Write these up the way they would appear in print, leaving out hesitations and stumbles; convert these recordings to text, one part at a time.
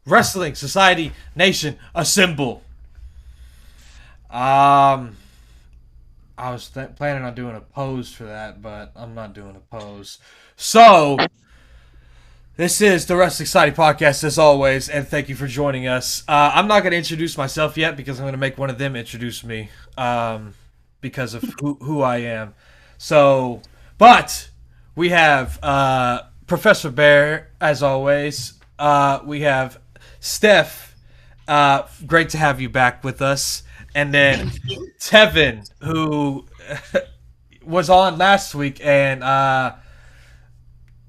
Wrestling Society Nation assemble. Um, I was planning on doing a pose for that, but I'm not doing a pose. So this is the Wrestling Society podcast, as always, and thank you for joining us. I'm not going to introduce myself yet because I'm going to make one of them introduce me because of who I am. So, but we have Professor Bear, as always. We have Steph. Great to have you back with us. And then Tevin, who was on last week, and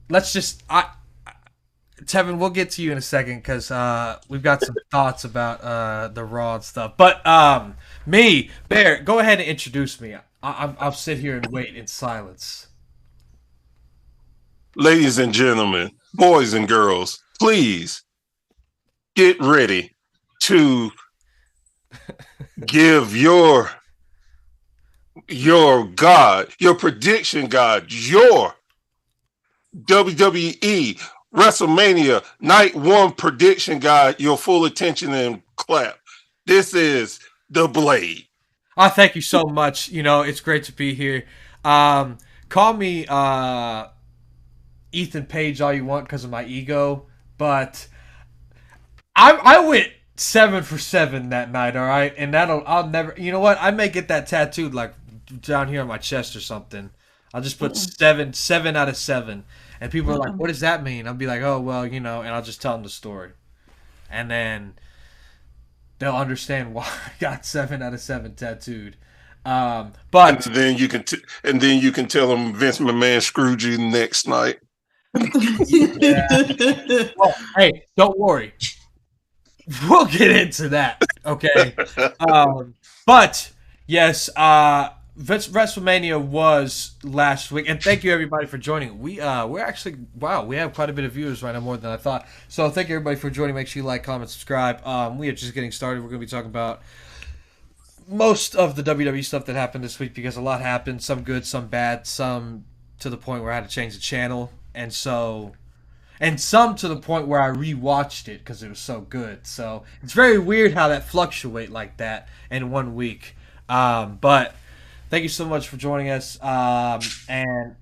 let's just Tevin, we'll get to you in a second because we've got some thoughts about the Raw and stuff. But me, Bear, go ahead and introduce me. I'll sit here and wait in silence. Ladies and gentlemen, boys and girls, please get ready to give your God, your prediction God, your WWE WrestleMania Night 1 prediction God, your full attention and clap. This is the Blade. Thank you so much. It's great to be here. Call me Ethan Page all you want because of my ego, but I went 7 for 7 that night. All right, and I'll never. You know what? I may get that tattooed like down here on my chest or something. I'll just put seven out of 7, and people are like, "What does that mean?" I'll be like, "Oh well, and I'll just tell them the story, and then they'll understand why I got 7 out of 7 tattooed. But and then you can tell them Vince McMahon screwed you next night. Yeah. Well, hey, don't worry. We'll get into that. Okay. But yes, WrestleMania was last week, and thank you everybody for joining. We're actually we have quite a bit of viewers right now, more than I thought. So thank you everybody for joining. Make sure you like, comment, subscribe. We are just getting started. We're going to be talking about most of the WWE stuff that happened this week because a lot happened. Some good, some bad, some to the point where I had to change the channel, and some to the point where I rewatched it because it was so good. So it's very weird how that fluctuate like that in 1 week. But thank you so much for joining us. And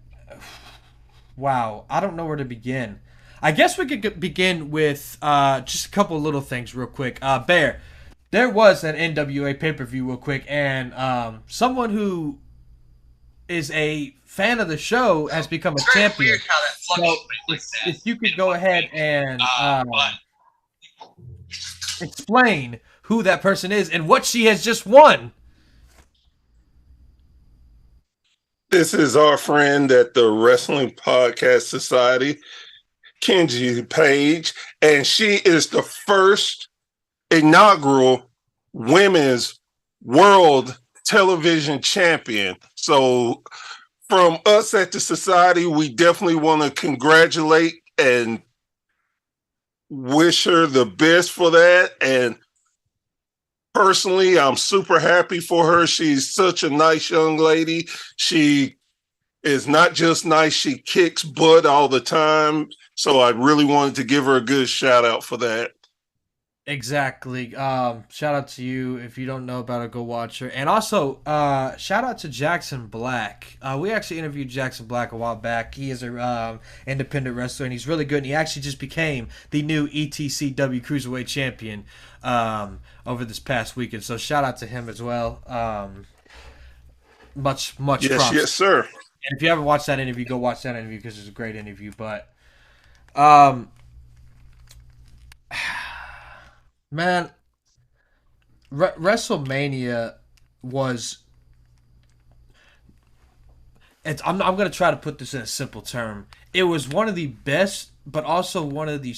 wow, I don't know where to begin. I guess we could begin with just a couple of little things real quick. Bear, there was an NWA pay-per-view real quick, and someone who is a fan of the show has become a champion. So if you could go ahead and explain who that person is and what she has just won. This is our friend at the Wrestling Podcast Society, Kenji Page, and she is the first inaugural women's world television champion. So from us at the society, we definitely want to congratulate and wish her the best for that. And personally, I'm super happy for her. She's such a nice young lady. She is not just nice, she kicks butt all the time. So I really wanted to give her a good shout out for that. Exactly. Shout out to you. If you don't know about her, go watch her. And also, shout out to Jackson Black. We actually interviewed Jackson Black a while back. He is a independent wrestler, and he's really good. And he actually just became the new ETCW Cruiserweight Champion over this past weekend. So shout out to him as well. Much props. Yes, sir. And if you haven't watched that interview, go watch that interview because it's a great interview. But man, WrestleMania was. I'm going to try to put this in a simple term. It was one of the best, but also one of the.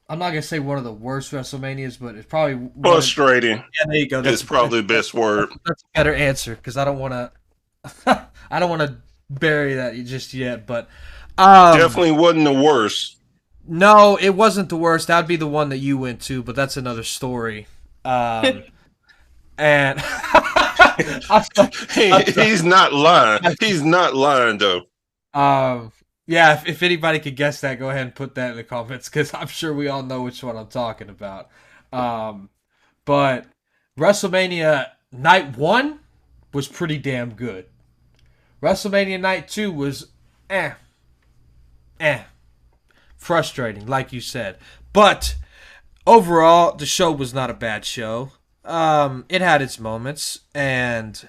I'm not going to say one of the worst WrestleManias, but it's probably frustrating. Yeah, there you go. That's probably the best word. That's a better answer because I don't want to. I don't want to bury that just yet, but definitely wasn't the worst. No, it wasn't the worst. That'd be the one that you went to, but that's another story. And he's not lying. He's not lying though. Yeah, if anybody could guess that, go ahead and put that in the comments because I'm sure we all know which one I'm talking about. But WrestleMania Night 1 was pretty damn good. WrestleMania Night 2 was eh, frustrating, like you said. But overall, the show was not a bad show. It had its moments, and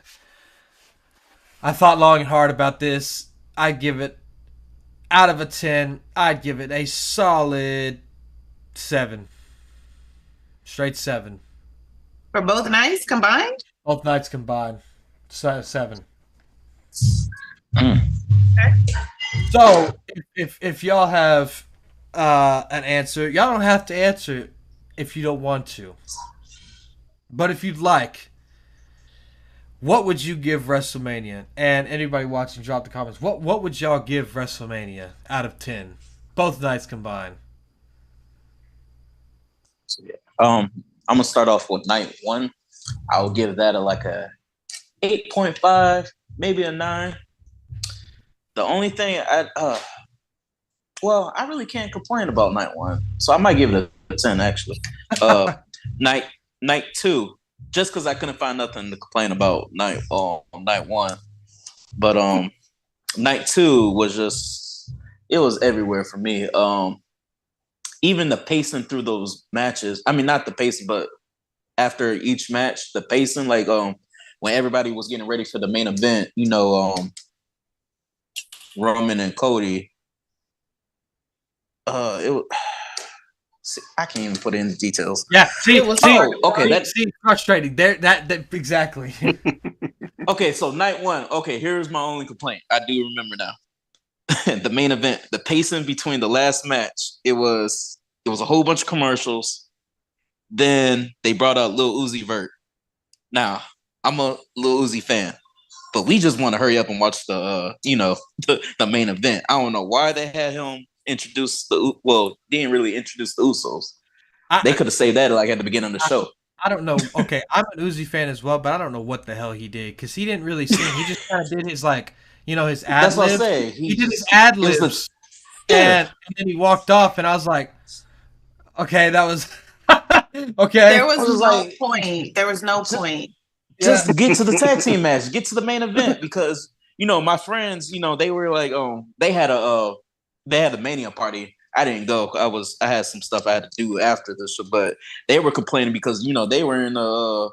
I thought long and hard about this. I'd give it, out of a 10, I'd give it a solid 7. Straight 7. For both nights combined? Both nights combined. 7. Okay. So, if y'all have an answer, y'all don't have to answer if you don't want to. But if you'd like, what would you give WrestleMania? And anybody watching, drop the comments. What would y'all give WrestleMania out of 10? Both nights combined. I'm gonna start off with night 1. I'll give that a 8.5, maybe a 9. The only thing I really can't complain about night 1, so I might give it a 10 actually. Night 2, just because I couldn't find nothing to complain about night 1, but night 2 was just, it was everywhere for me. Even the pacing through those matches. I mean, not the pacing, but after each match, the pacing, when everybody was getting ready for the main event, Roman and Cody. It was. See, I can't even put it in the details. Yeah, see, okay, that's frustrating. That exactly. Okay, so night 1. Okay, here's my only complaint. I do remember now. The main event, the pacing between the last match, it was a whole bunch of commercials. Then they brought out Lil Uzi Vert. Now, I'm a Lil Uzi fan, but we just want to hurry up and watch the main event. I don't know why they had him introduce didn't really introduce the Usos. They could have saved that at the beginning of the show. I don't know. Okay, I'm an Uzi fan as well, but I don't know what the hell he did because he didn't really sing. He just kind of did his his ad That's what I libs. say. He did his ad libs, and then he walked off, and I was like, okay, that was okay. There was no point. There was no point. Just get to the tag team match, get to the main event, because my friends, they were like, they had the Mania party. I didn't go. I had some stuff I had to do after this, but they were complaining because they were in the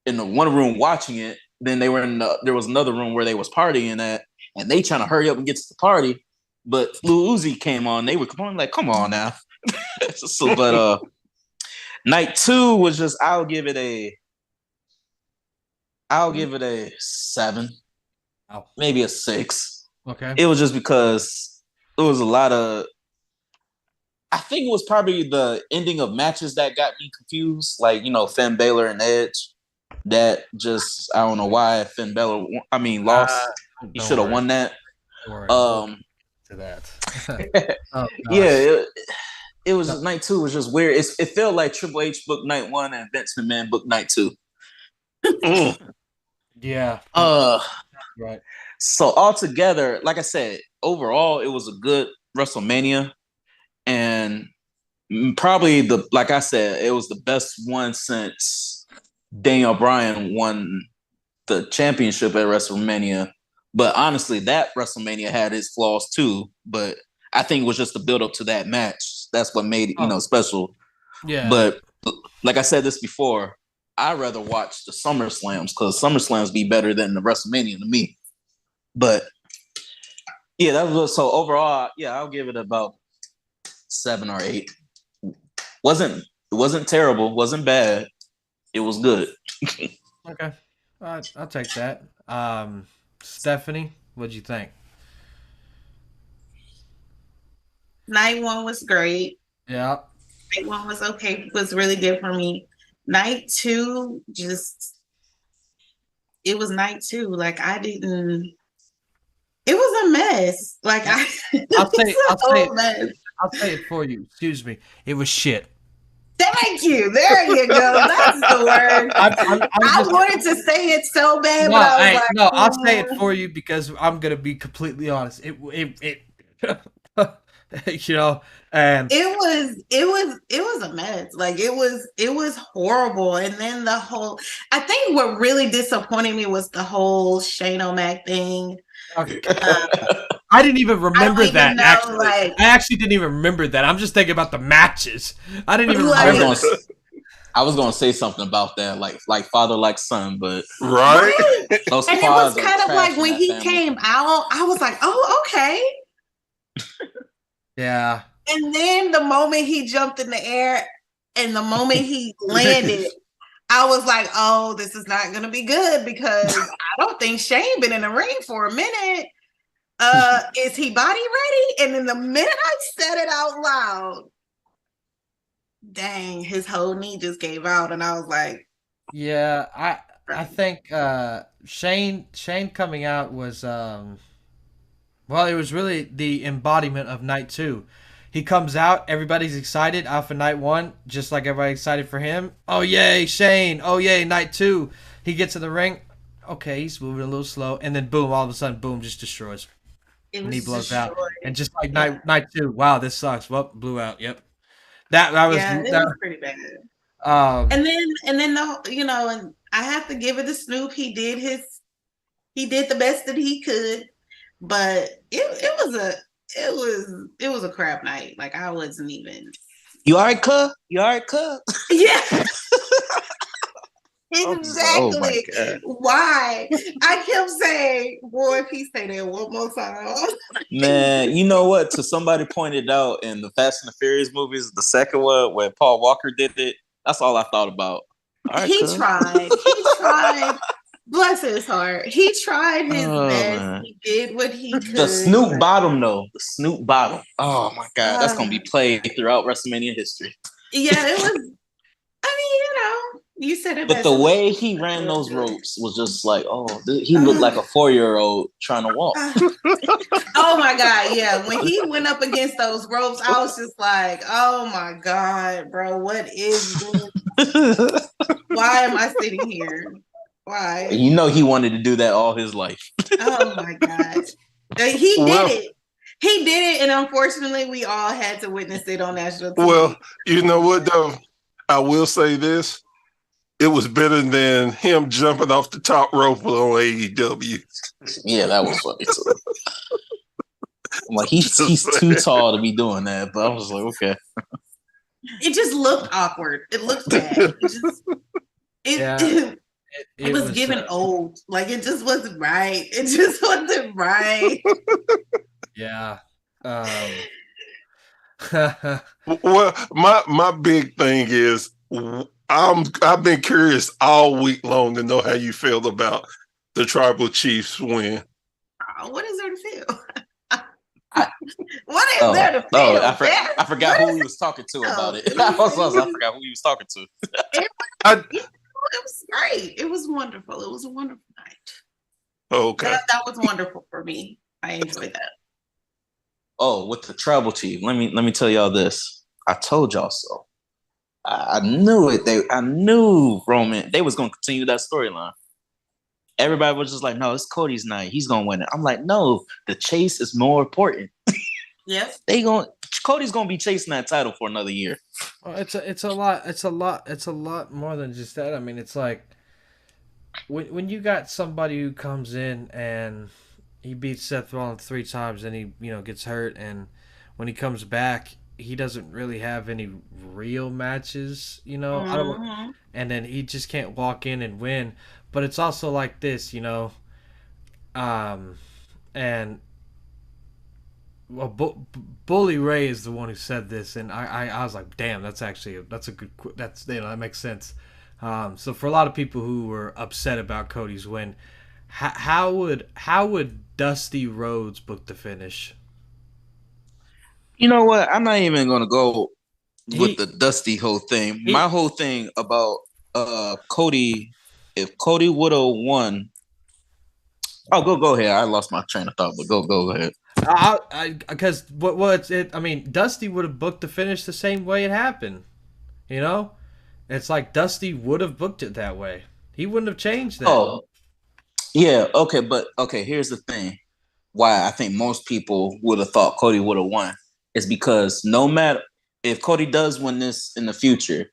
one room watching it. Then they were there was another room where they was partying at, and they trying to hurry up and get to the party. But Lil Uzi came on. They were complaining like, "Come on now." But night 2 was just, I'll give it a 7, maybe a 6. Okay. It was just because it was a lot of. I think it was probably the ending of matches that got me confused. Finn Balor and Edge. That just, I don't know why Finn Balor lost. He should have won that. To that. Yeah, it was just, night 2 was just weird. It felt like Triple H booked night 1 and Vince McMahon booked night 2. Yeah. Right. So altogether, like I said, overall it was a good WrestleMania, and probably like I said, it was the best one since Daniel Bryan won the championship at WrestleMania. But honestly, that WrestleMania had its flaws too. But I think it was just the build up to that match. That's what made it, special. Yeah. But like I said this before, I'd rather watch the SummerSlams because SummerSlams be better than the WrestleMania to me. But yeah, that was so overall. Yeah, I'll give it about 7 or 8. It wasn't terrible. Wasn't bad. It was good. Okay, I'll take that. Stephanie, what'd you think? Night 1 was great. Yeah. Night 1 was okay. Was really good for me. Night 2, it was night 2. It was a mess. I'll say it for you. Excuse me. It was shit. Thank you. There you go. That's the word. I wanted to say it so bad, but I was I'll say it for you because I'm gonna be completely honest. You know, and it was a mess. Like it was horrible. And then I think what really disappointed me was the whole Shane O'Mac thing. I didn't even remember that. Know, I actually didn't even remember that. I'm just thinking about the matches. I didn't even remember. I was gonna say something about that, like father, like son, but right. Those and it was kind of like when he came out, I was like, oh, okay. Yeah. And then the moment he jumped in the air and the moment he landed, I was like, oh, this is not gonna be good because I don't think Shane been in the ring for a minute. Is he body ready? And then the minute I said it out loud, dang, his whole knee just gave out, and I was like, yeah, I think Shane coming out was well, it was really the embodiment of night 2. He comes out, everybody's excited out for night 1, just like everybody excited for him. Oh yay, Shane! Oh yay, night 2. He gets in the ring. Okay, he's moving a little slow, and then boom, all of a sudden, boom, just destroys. And he blows out, and just like night 2. Wow, this sucks. Well, blew out. Yep. That was pretty bad. And then and I have to give it to Snoop. He did the best that he could, but it was a crap night. Like I wasn't even. You all right, cuz? You all right, cuz? Yeah. Exactly. Oh why? I kept saying, boy, if he say that one more time. Man, you know what? To somebody pointed out in the Fast and the Furious movies, the second one where Paul Walker did it, that's all I thought about. Right, he tried. Bless his heart. He tried his best. Man. He did what he could. The Snoop bottom, though. The Snoop bottom. Oh my God. That's going to be played throughout WrestleMania history. Yeah, it was. I mean, you said it. But the way he ran those ropes was just like, he looked like a 4-year-old trying to walk. Oh my God, yeah. When he went up against those ropes, I was just like, oh my God, bro, what is this? Why am I sitting here? Why? You know he wanted to do that all his life. Oh my God. He did it. He did it, and unfortunately, we all had to witness it on national TV. Well, you know what, though? I will say this. It was better than him jumping off the top rope on AEW. Yeah, that was funny too. I'm like, he's too tall to be doing that, but I was like, okay. It just looked awkward. It looked bad. It was giving old. Like, it just wasn't right. It just wasn't right. Yeah. Well, my big thing is I've been curious all week long to know how you feel about the Tribal Chiefs win. What is there to feel? What is there to feel? I forgot who he was talking to about it. I forgot who he was talking to. It was great. It was wonderful. It was a wonderful night. Okay. That was wonderful for me. I enjoyed that. Oh, with the Tribal Chief, let me tell y'all this. I told y'all so. I knew it. I knew Roman. They was gonna continue that storyline. Everybody was just like, "No, it's Cody's night. He's gonna win it." I'm like, "No, the chase is more important." Yes. Cody's gonna be chasing that title for another year. Well, it's a lot more than just that. I mean, it's like when you got somebody who comes in and he beats Seth Rollins 3 times and he gets hurt, and when he comes back he doesn't really have any real matches, Mm-hmm. And then he just can't walk in and win. But it's also like this, and well, Bully Ray is the one who said this, and I was like, damn, that's a good, that makes sense. So for a lot of people who were upset about Cody's win, how would Dusty Rhodes book the finish? You know what? I'm not even gonna go with the Dusty whole thing. My whole thing about Cody, if Cody would have won. Oh, go ahead. I lost my train of thought, but go ahead. Because I mean, Dusty would have booked the finish the same way it happened. It's like Dusty would have booked it that way. He wouldn't have changed that. Oh, yeah. Okay, but here's the thing. why I think most people would have thought Cody would have won is because no matter if Cody does win this in the future,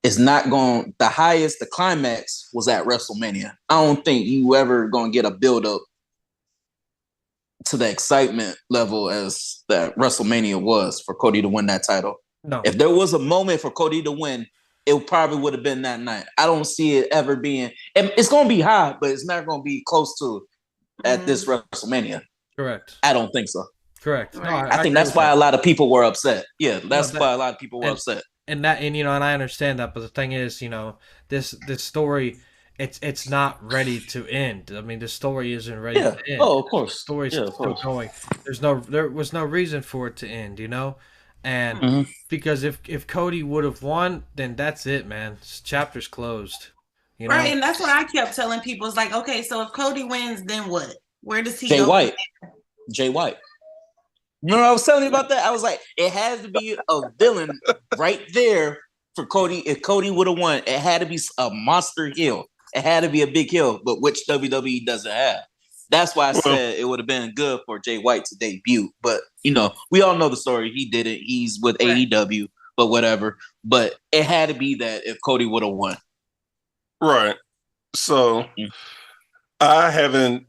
it's not going. The climax was at WrestleMania. I don't think you ever going to get a build up to the excitement level as that WrestleMania was for Cody to win that title. No. If there was a moment for Cody to win, it probably would have been that night. I don't see it ever being. It's going to be high, but it's not going to be close to at this WrestleMania. Correct. I don't think so. Correct. No, I think that's why a lot of people were upset. Yeah, that's why a lot of people were upset. And I understand that, but the thing is, this story, it's not ready to end. I mean, the story isn't ready to end. Oh, of course. The story's still going. There was no reason for it to end, And because if Cody would have won, then that's it, man. Chapter's closed. Right, and that's what I kept telling people. It's like, okay, so if Cody wins, then what? Where does he go? Jay White. Remember I was telling you about that? I was like, it has to be a villain right there for Cody. If Cody would have won, it had to be a monster heel. It had to be a big heel, but which WWE doesn't have. That's why I said it would have been good for Jay White to debut. But, we all know the story. He did it. He's with AEW, but whatever. But it had to be that if Cody would have won. Right. So I hadn't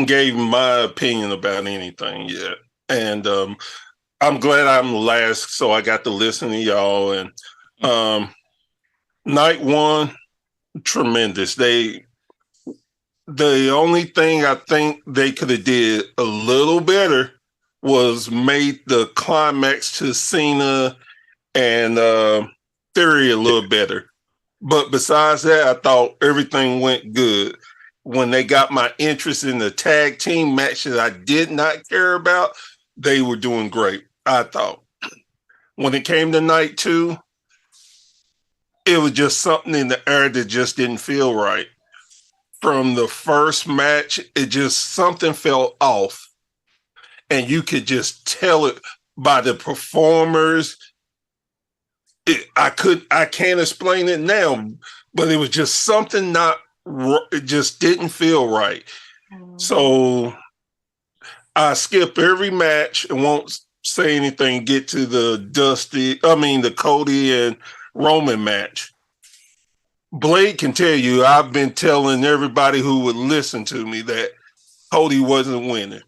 gave my opinion about anything yet. And I'm glad I'm last, so I got to listen to y'all. And night one, tremendous. The only thing I think they could have did a little better was made the climax to Cena and Theory a little better. But besides that, I thought everything went good. When they got my interest in the tag team match that I did not care about, they were doing great, I thought. When it came to night two, it was just something in the air that just didn't feel right. From the first match, something felt off. And you could just tell it by the performers. I can't explain it now, but it was just something it just didn't feel right. So I skip every match and won't say anything, get to the Cody and Roman match. Blade can tell you, I've been telling everybody who would listen to me that Cody wasn't winning.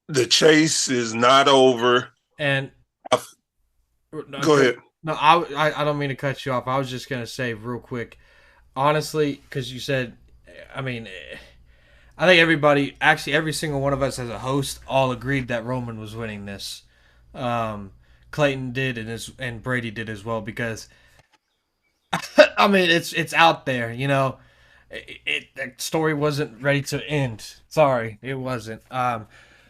The chase is not over. And go ahead. No, I don't mean to cut you off. I was just going to say real quick, honestly, because you said, I think everybody, actually every single one of us as a host, all agreed that Roman was winning this. Clayton did, and Brady did as well, because it's out there, the story wasn't ready to end. Sorry, it wasn't.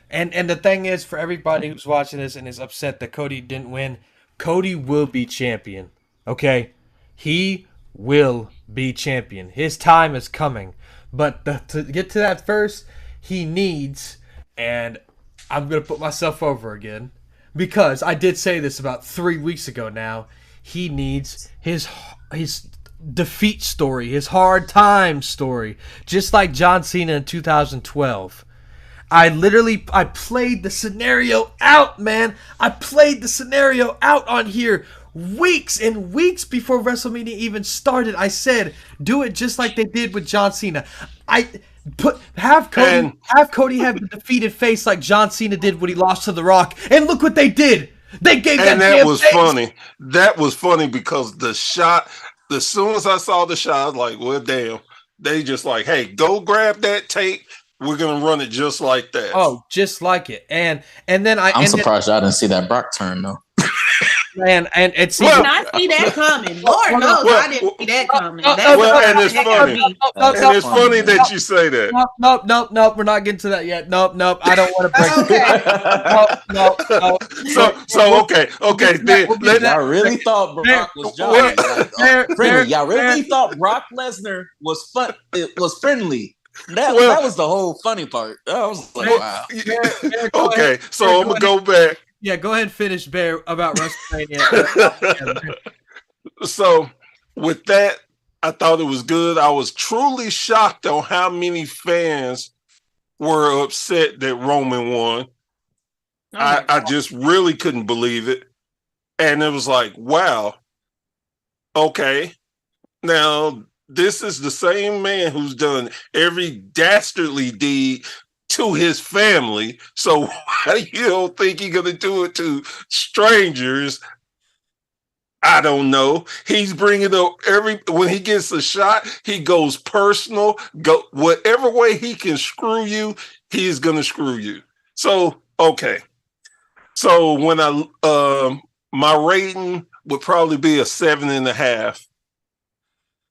And the thing is, for everybody who's watching this and is upset that Cody didn't win, Cody will be champion. Okay, he will be champion. His time is coming. But to get to that first, he needs, and I'm going to put myself over again, because I did say this about 3 weeks ago now, he needs his defeat story, his hard time story, just like John Cena in 2012. I played the scenario out, man. I played the scenario out on here weeks and weeks before WrestleMania even started. I said, do it just like they did with John Cena. Have Cody have the defeated face like John Cena did when he lost to The Rock. And look what they did. They gave that was face. Funny. That was funny because the shot, as soon as I saw the shot, I was like, well, damn. They just like, hey, go grab that tape. We're gonna run it just like that. Oh, just like it. And then I'm surprised I didn't see that Brock turn though. Man, and it's did not see that coming. Lord knows I didn't see that coming. And it's funny. And it's funny that you say that. Nope. We're not getting to that yet. Nope. I don't want to break it. No. Okay. Then y'all really thought Brock was Johnny. Y'all really thought Brock Lesnar was fun. It was friendly. That was the whole funny part. I was like, wow. Okay, so I'm gonna go back. Yeah, go ahead and finish, Bear, about WrestleMania. So, with that, I thought it was good. I was truly shocked on how many fans were upset that Roman won. I just really couldn't believe it. And it was like, wow, okay. Now, this is the same man who's done every dastardly deed to his family. So why you don't think he's going to do it to strangers? I don't know. He's bringing up when he gets a shot, he goes personal. Go whatever way he can screw you, he's going to screw you. So, okay. So when my rating would probably be a 7.5.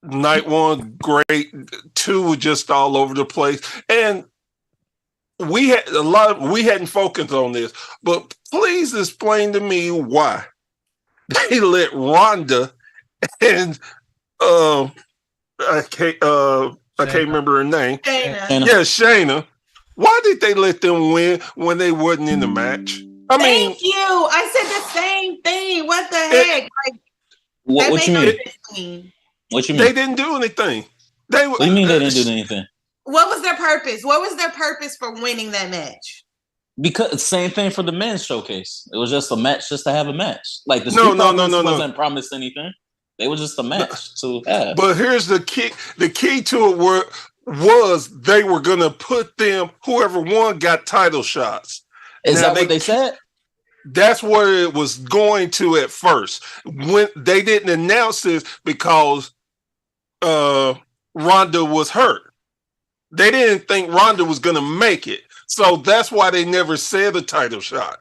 Night one, great. 2 was just all over the place. And we hadn't focused on this, but please explain to me why they let Ronda and I can't remember her name. Shayna. Yeah, Shayna. Why did they let them win when they wasn't in the match? Thank you. I said the same thing. What the heck? Like, what you mean? What you mean? They didn't do anything. What do you mean they didn't do anything? What was their purpose? What was their purpose for winning that match? Because same thing for the men's showcase. It was just a match just to have a match. Like the no, wasn't promised anything. They were just a match to have. But here's the key. The key to it was they were going to put them, whoever won got title shots. Is that what they said? That's where it was going to at first. When they didn't announce this because Ronda was hurt. They didn't think Ronda was going to make it. So that's why they never said a title shot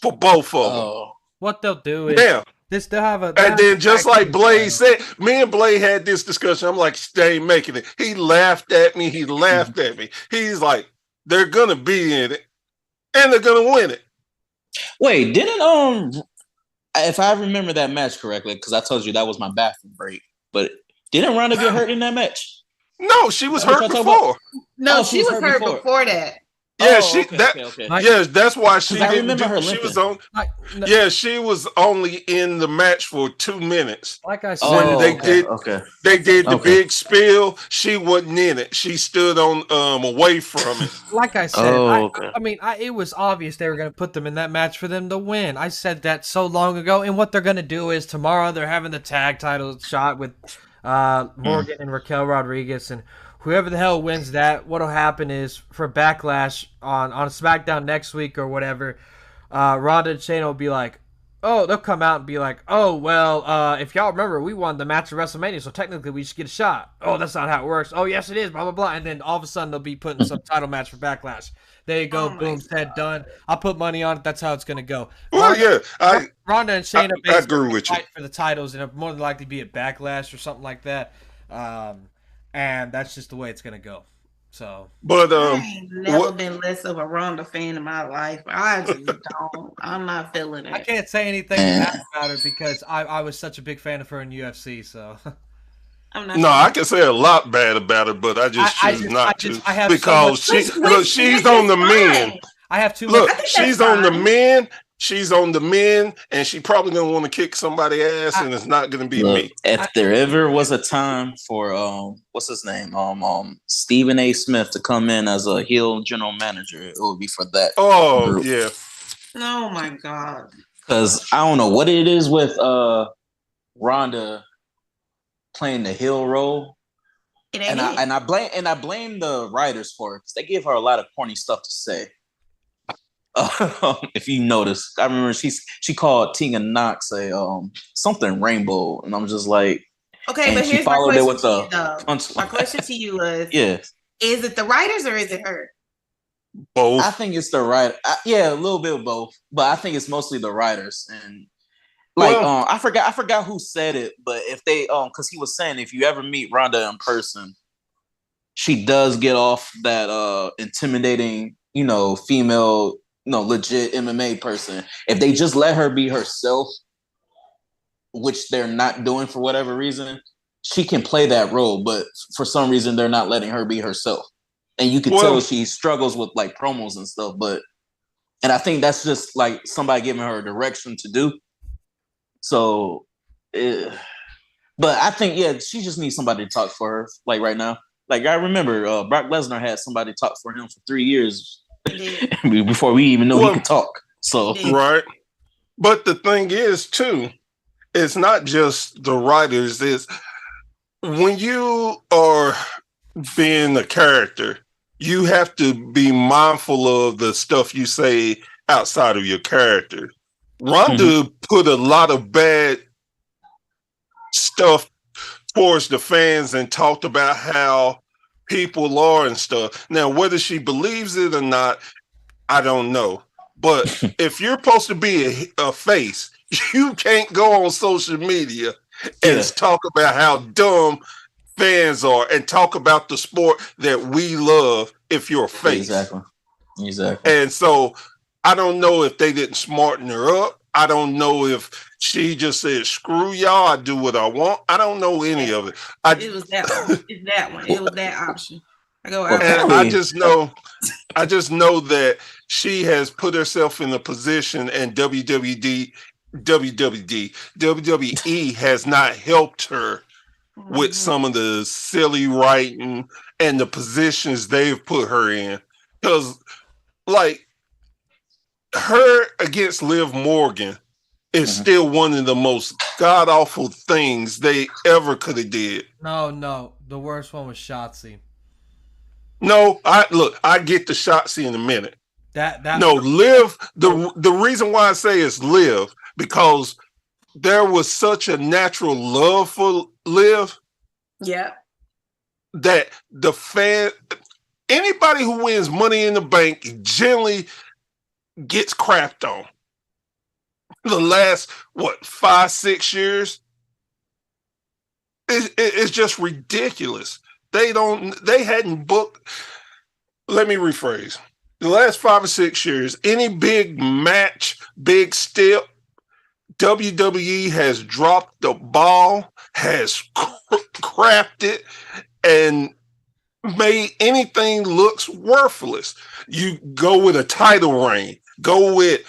for both of them. What they'll do is they'll have a... And then just like Blade said, me and Blade had this discussion. I'm like, they ain't making it. He laughed at me. He's like, they're going to be in it. And they're going to win it. Wait, didn't if I remember that match correctly, because I told you that was my bathroom break, but didn't Ronda get hurt in that match? No, she was hurt before. No, she was hurt before that. Yeah, okay. Yes, that's why she didn't. I remember her she limping. was on. She was only in the match for 2 minutes. Like I said, when they did the big spill, she wasn't in it. She stood on away from it. Like I said, it was obvious they were going to put them in that match for them to win. I said that so long ago. And what they're going to do is tomorrow they're having the tag title shot with Morgan and Raquel Rodriguez, and whoever the hell wins that, what'll happen is for Backlash on SmackDown next week or whatever, Ronda and Shayna will be like, they'll come out and be like, if y'all remember, we won the match at WrestleMania, so technically we should get a shot. Oh, that's not how it works. Oh, yes, it is, blah, blah, blah. And then all of a sudden they'll be putting some title match for Backlash. There you go, boom, said, done. I'll put money on it. That's how it's going to go. Ronda and Shayna basically fight for the titles, and it'll more than likely be a Backlash or something like that. And that's just the way it's gonna go. So, but I've never been less of a Ronda fan in my life. I just don't. I'm not feeling it. I can't say anything bad about it because I was such a big fan of her in UFC. So, I'm not. No, I can say a lot bad about her, but I just choose not to because she's on the men. I have too much. Look, she's on the men. She's on the men, and she probably gonna want to kick somebody's ass, and it's not gonna be me. If there ever was a time for what's his name, Stephen A. Smith to come in as a heel general manager, it would be for that. Oh yeah. Oh my God. Because I don't know what it is with Ronda playing the heel role, and I blame the writers for it because they give her a lot of corny stuff to say. If you notice, I remember she called Tegan Knox a something rainbow, and I'm just like, okay, but here's my question. My question to you was, is it the writers or is it her? Both. I think it's the writer. A little bit of both, but I think it's mostly the writers. And like, I forgot who said it, but if they, because he was saying if you ever meet Ronda in person, she does get off that intimidating, female. No, legit MMA person. If they just let her be herself, which they're not doing for whatever reason, she can play that role. But for some reason, they're not letting her be herself. And you can tell she struggles with like promos and stuff. And I think that's just like somebody giving her a direction to do. So, but I think, she just needs somebody to talk for her like right now. Like I remember Brock Lesnar had somebody talk for him for 3 years before we even know he could talk. So right. But the thing is, too, it's not just the writers. It's when you are being a character, you have to be mindful of the stuff you say outside of your character. Ronda put a lot of bad stuff towards the fans and talked about how people are and stuff. Now, whether she believes it or not, I don't know. But if you're supposed to be a face, you can't go on social media and talk about how dumb fans are and talk about the sport that we love if you're a face. Exactly. And so I don't know if they didn't smarten her up. I don't know if she just said, screw y'all, I do what I want. I don't know any of it. It was that one. It's that one. It was that option. I just know that she has put herself in a position, and WWE has not helped her with some of the silly writing and the positions they've put her in. Because, like, her against Liv Morgan is still one of the most god-awful things they ever could have did. No. The worst one was Shotzi. No, I get the Shotzi in a minute. Liv, the reason why I say it's Liv, because there was such a natural love for Liv. Yeah. That the fan, anybody who wins Money in the Bank generally gets crapped on. The last 5-6 years, it's just ridiculous. They hadn't booked. Let me rephrase. The last 5 or 6 years, any big match, big step, WWE has dropped the ball, has crapped it, and made anything looks worthless. You go with a title reign, go with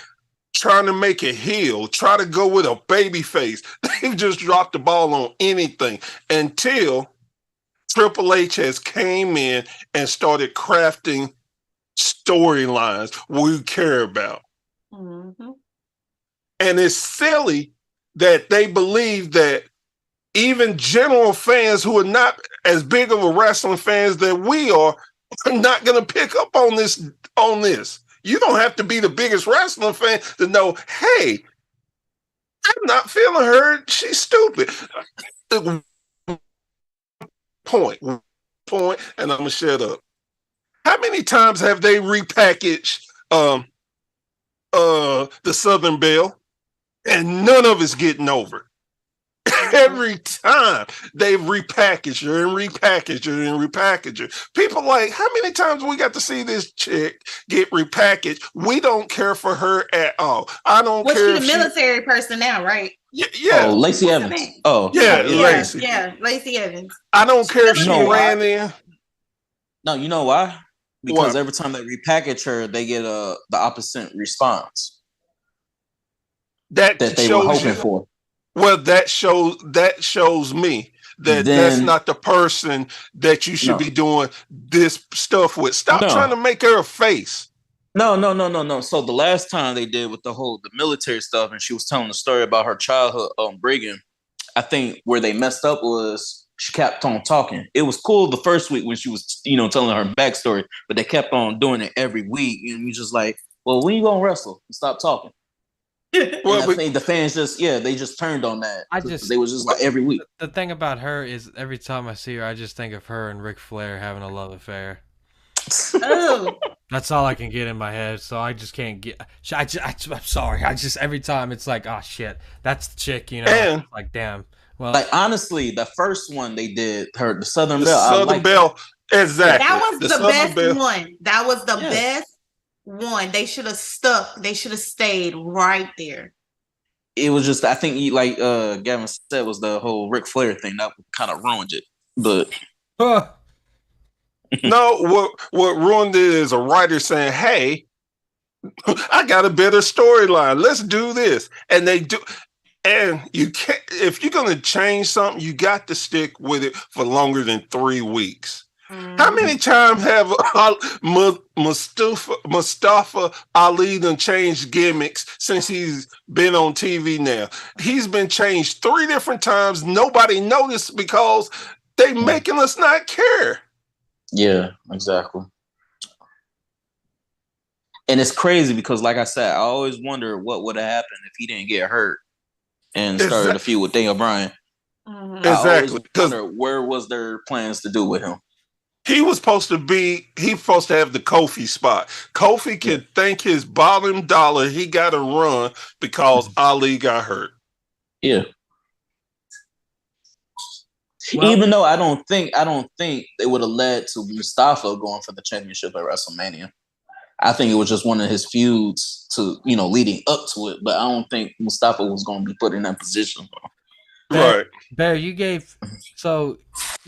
trying to make a heel, try to go with a baby face. They've just dropped the ball on anything until Triple H has came in and started crafting storylines we care about. And it's silly that they believe that even general fans who are not as big of a wrestling fans that we are not going to pick up on this. You don't have to be the biggest wrestling fan to know, hey, I'm not feeling her. She's stupid. Point, and I'm going to shut up. How many times have they repackaged the Southern Belle? And none of it's getting over. Every time they've repackaged her and repackaged her and repackaged her. People like, how many times we got to see this chick get repackaged? We don't care for her at all. I don't care. She's a military person now, right? Yeah. Oh, Lacey Evans. Lacey. Yeah, Lacey Evans. I don't care if she ran in. No, you know why? Because every time they repackage her, they get the opposite response that they were hoping for. Well, that shows me that that's not the person that you should be doing this stuff with. Stop trying to make her a face. No. So the last time they did with the military stuff, and she was telling the story about her childhood Brigham, I think where they messed up was she kept on talking. It was cool the first week when she was, telling her backstory, but they kept on doing it every week, and you just like, well, when you gonna wrestle? Stop talking. Well, I think the fans they just turned on that. They was just like every week. The thing about her is every time I see her, I just think of her and Ric Flair having a love affair. Oh, that's all I can get in my head. So I just can't get. I'm sorry. Every time it's like, oh shit, that's the chick. Like damn. Well, like honestly, the first one they did, the Southern Belle, exactly. That was the best one. That was the best one. They should have stuck. They should have stayed right there. It was just, I think, like Gavin said, was the whole Ric Flair thing that kind of ruined it. But no, what ruined it is a writer saying, "Hey, I got a better storyline. Let's do this," and they do. And you can't, if you're going to change something, you got to stick with it for longer than 3 weeks. How many times have Mustafa Ali done changed gimmicks since he's been on TV now? He's been changed 3 different times. Nobody noticed because they making us not care. Yeah, exactly. And it's crazy because, like I said, I always wonder what would have happened if he didn't get hurt and started a feud with Daniel Bryan. Mhm. I always wonder where was their plans to do with him. He was supposed to have the Kofi spot. Kofi can thank his bottom dollar he got to run because Ali got hurt. Yeah. Well, even though I don't think it would have led to Mustafa going for the championship at WrestleMania. I think it was just one of his feuds to, leading up to it. But I don't think Mustafa was going to be put in that position. Right. Bear, you gave... So,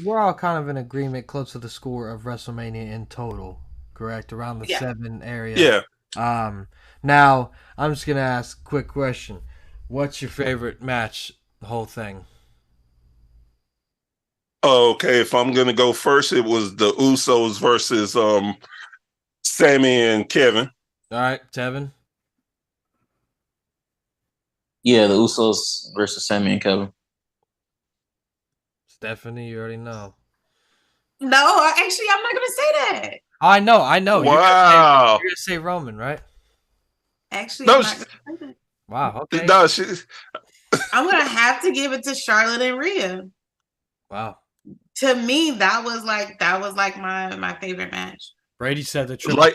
we're all kind of in agreement close to the score of WrestleMania in total, correct? Around the 7 area. Yeah. Now, I'm just going to ask a quick question. What's your favorite match, the whole thing? Okay, if I'm going to go first, it was the Usos versus Sammy and Kevin. All right, Tevin? Yeah, the Usos versus Sammy and Kevin. Stephanie, you already know. No, actually, I'm not going to say that. I know. Wow. You're going to say Roman, right? Actually, I'm not going to say that. Wow, okay. No, I'm going to have to give it to Charlotte and Rhea. Wow. To me, that was like my favorite match. Brady said triple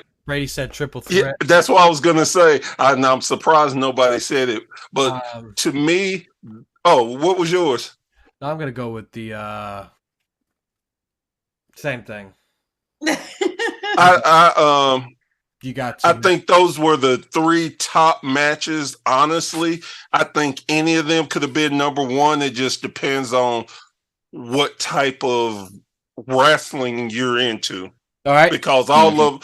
threat. Yeah, that's what I was gonna say. I'm surprised nobody said it. But to me, what was yours? I'm gonna go with the same thing. You got. I think those were the 3 top matches. Honestly, I think any of them could have been number 1. It just depends on what type of wrestling you're into. All right. Because all of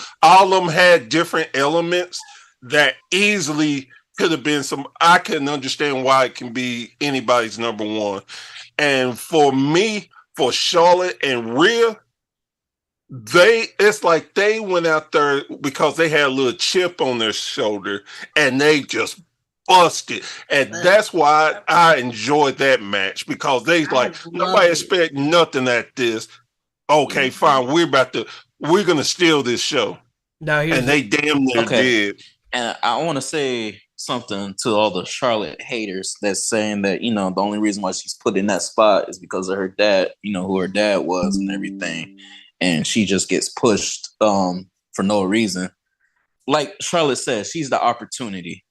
them had different elements that easily could have been I can understand why it can be anybody's number 1. And for me, for Charlotte and Rhea, it's like they went out there because they had a little chip on their shoulder and they just busted. And that's why I enjoyed that match, because nobody expect nothing at this. Okay, fine. We're gonna steal this show. And they damn near did. And I want to say something to all the Charlotte haters that's saying that, the only reason why she's put in that spot is because of her dad, who her dad was and everything. And she just gets pushed for no reason. Like Charlotte says, she's the opportunity.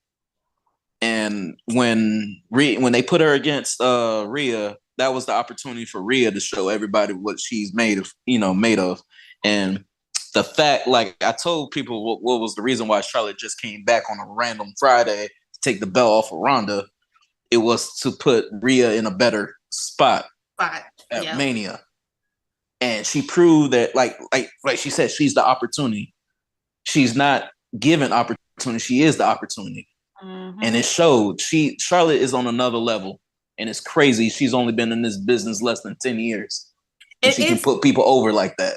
And when they put her against Rhea, that was the opportunity for Rhea to show everybody what she's made of. And the fact, like I told people, what was the reason why Charlotte just came back on a random Friday to take the belt off of Ronda? It was to put Rhea in a better spot at Mania. And she proved that, like she said, she's the opportunity. She's not given opportunity. She is the opportunity. Mm-hmm. And it showed. Charlotte is on another level. And it's crazy. She's only been in this business less than 10 years. And she can put people over like that.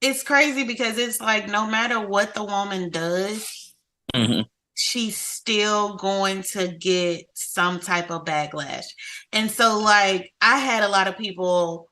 It's crazy because it's like no matter what the woman does, she's still going to get some type of backlash. And so, like, I had a lot of people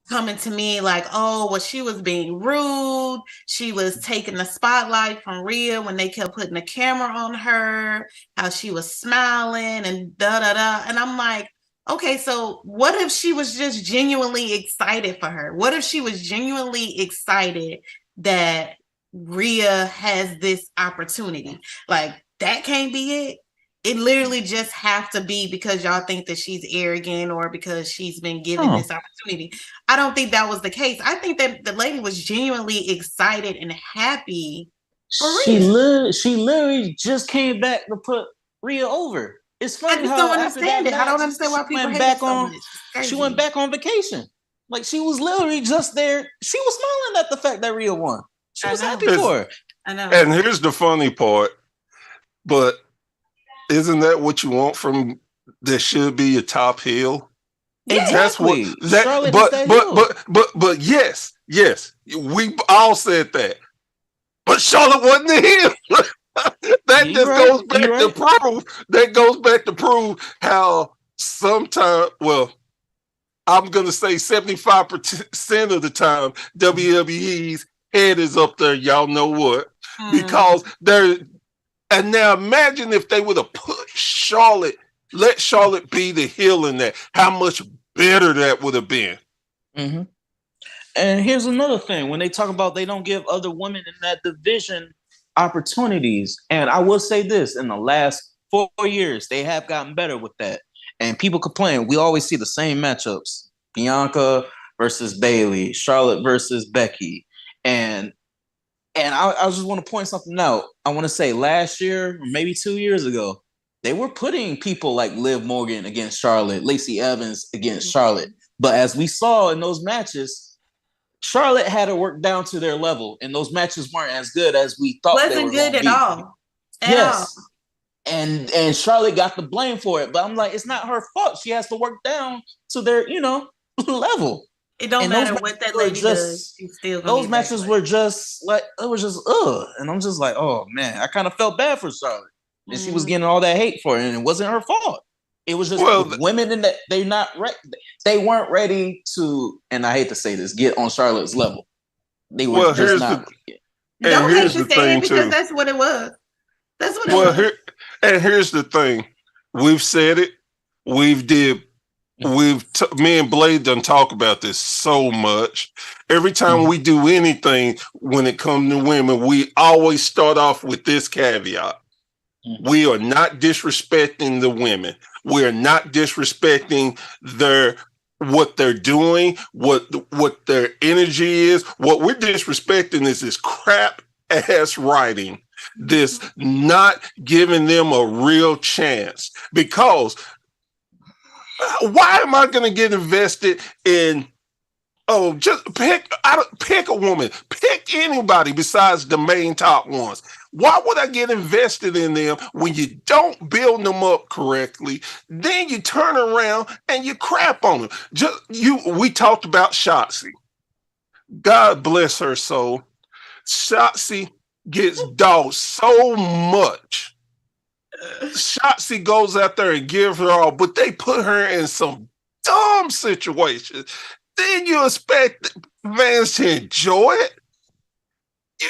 coming to me like, oh, well, she was being rude. She was taking the spotlight from Rhea when they kept putting the camera on her, how she was smiling and da-da-da. And I'm like, okay, so what if she was just genuinely excited for her? What if she was genuinely excited that Rhea has this opportunity? Like, that can't be it. It literally just have to be because y'all think that she's arrogant or because she's been given this opportunity. I don't think that was the case. I think that the lady was genuinely excited and happy for Rhea. She literally just came back to put Rhea over. It's funny. I just don't understand it. I don't understand why people hate it so much. She went back on vacation. Like, she was literally just there. She was smiling at the fact that Rhea won. She was happy for her. I know. And here's the funny part, but isn't that what you want from that should be your top heel? Exactly. That's Charlotte what is that heel. but yes, we all said that. But Charlotte wasn't the heel. That You just right. goes back You to right. prove. That goes back to prove how sometimes, well, I'm gonna say 75% of the time, WWE's head is up there. Y'all know what? Because they're. And now imagine if they would have put Charlotte, let Charlotte be the heel in that. How much better that would have been. Mm-hmm. And here's another thing: when they talk about they don't give other women in that division opportunities, and I will say this: in the last 4 years, they have gotten better with that. And people complain. We always see the same matchups: Bianca versus Bayley, Charlotte versus Becky, and I just want to point something out. I want to say last year, maybe 2 years ago, they were putting people like Liv Morgan against Charlotte, Lacey Evans against Charlotte. But as we saw in those matches, Charlotte had to work down to their level, and those matches weren't as good as we thought they were going to be. Wasn't good at all. Yes. And Charlotte got the blame for it. But I'm like, it's not her fault. She has to work down to their, level. It don't matter what that lady does. She's still those matches were just like, it was just and I'm just like, oh man, I kind of felt bad for Charlotte, and she was getting all that hate for it, and it wasn't her fault. It was just women in that they weren't ready to, and I hate to say this, get on Charlotte's level. They were just not. Don't hate to say it because that's what it was. That's what it was. And here's the thing: we've said it, me and Blade done talk about this so much. Every time we do anything when it comes to women, we always start off with this caveat. We are not disrespecting the women. We are not disrespecting what they're doing, what their energy is. What we're disrespecting is this crap ass writing, this not giving them a real chance. Because why am I going to get invested in? Oh, just pick a woman, pick anybody besides the main top ones. Why would I get invested in them when you don't build them up correctly? Then you turn around and you crap on them. We talked about Shotzi. God bless her soul. Shotzi gets dogged so much. Shotzi goes out there and gives her all, but they put her in some dumb situations. Then you expect fans to enjoy it.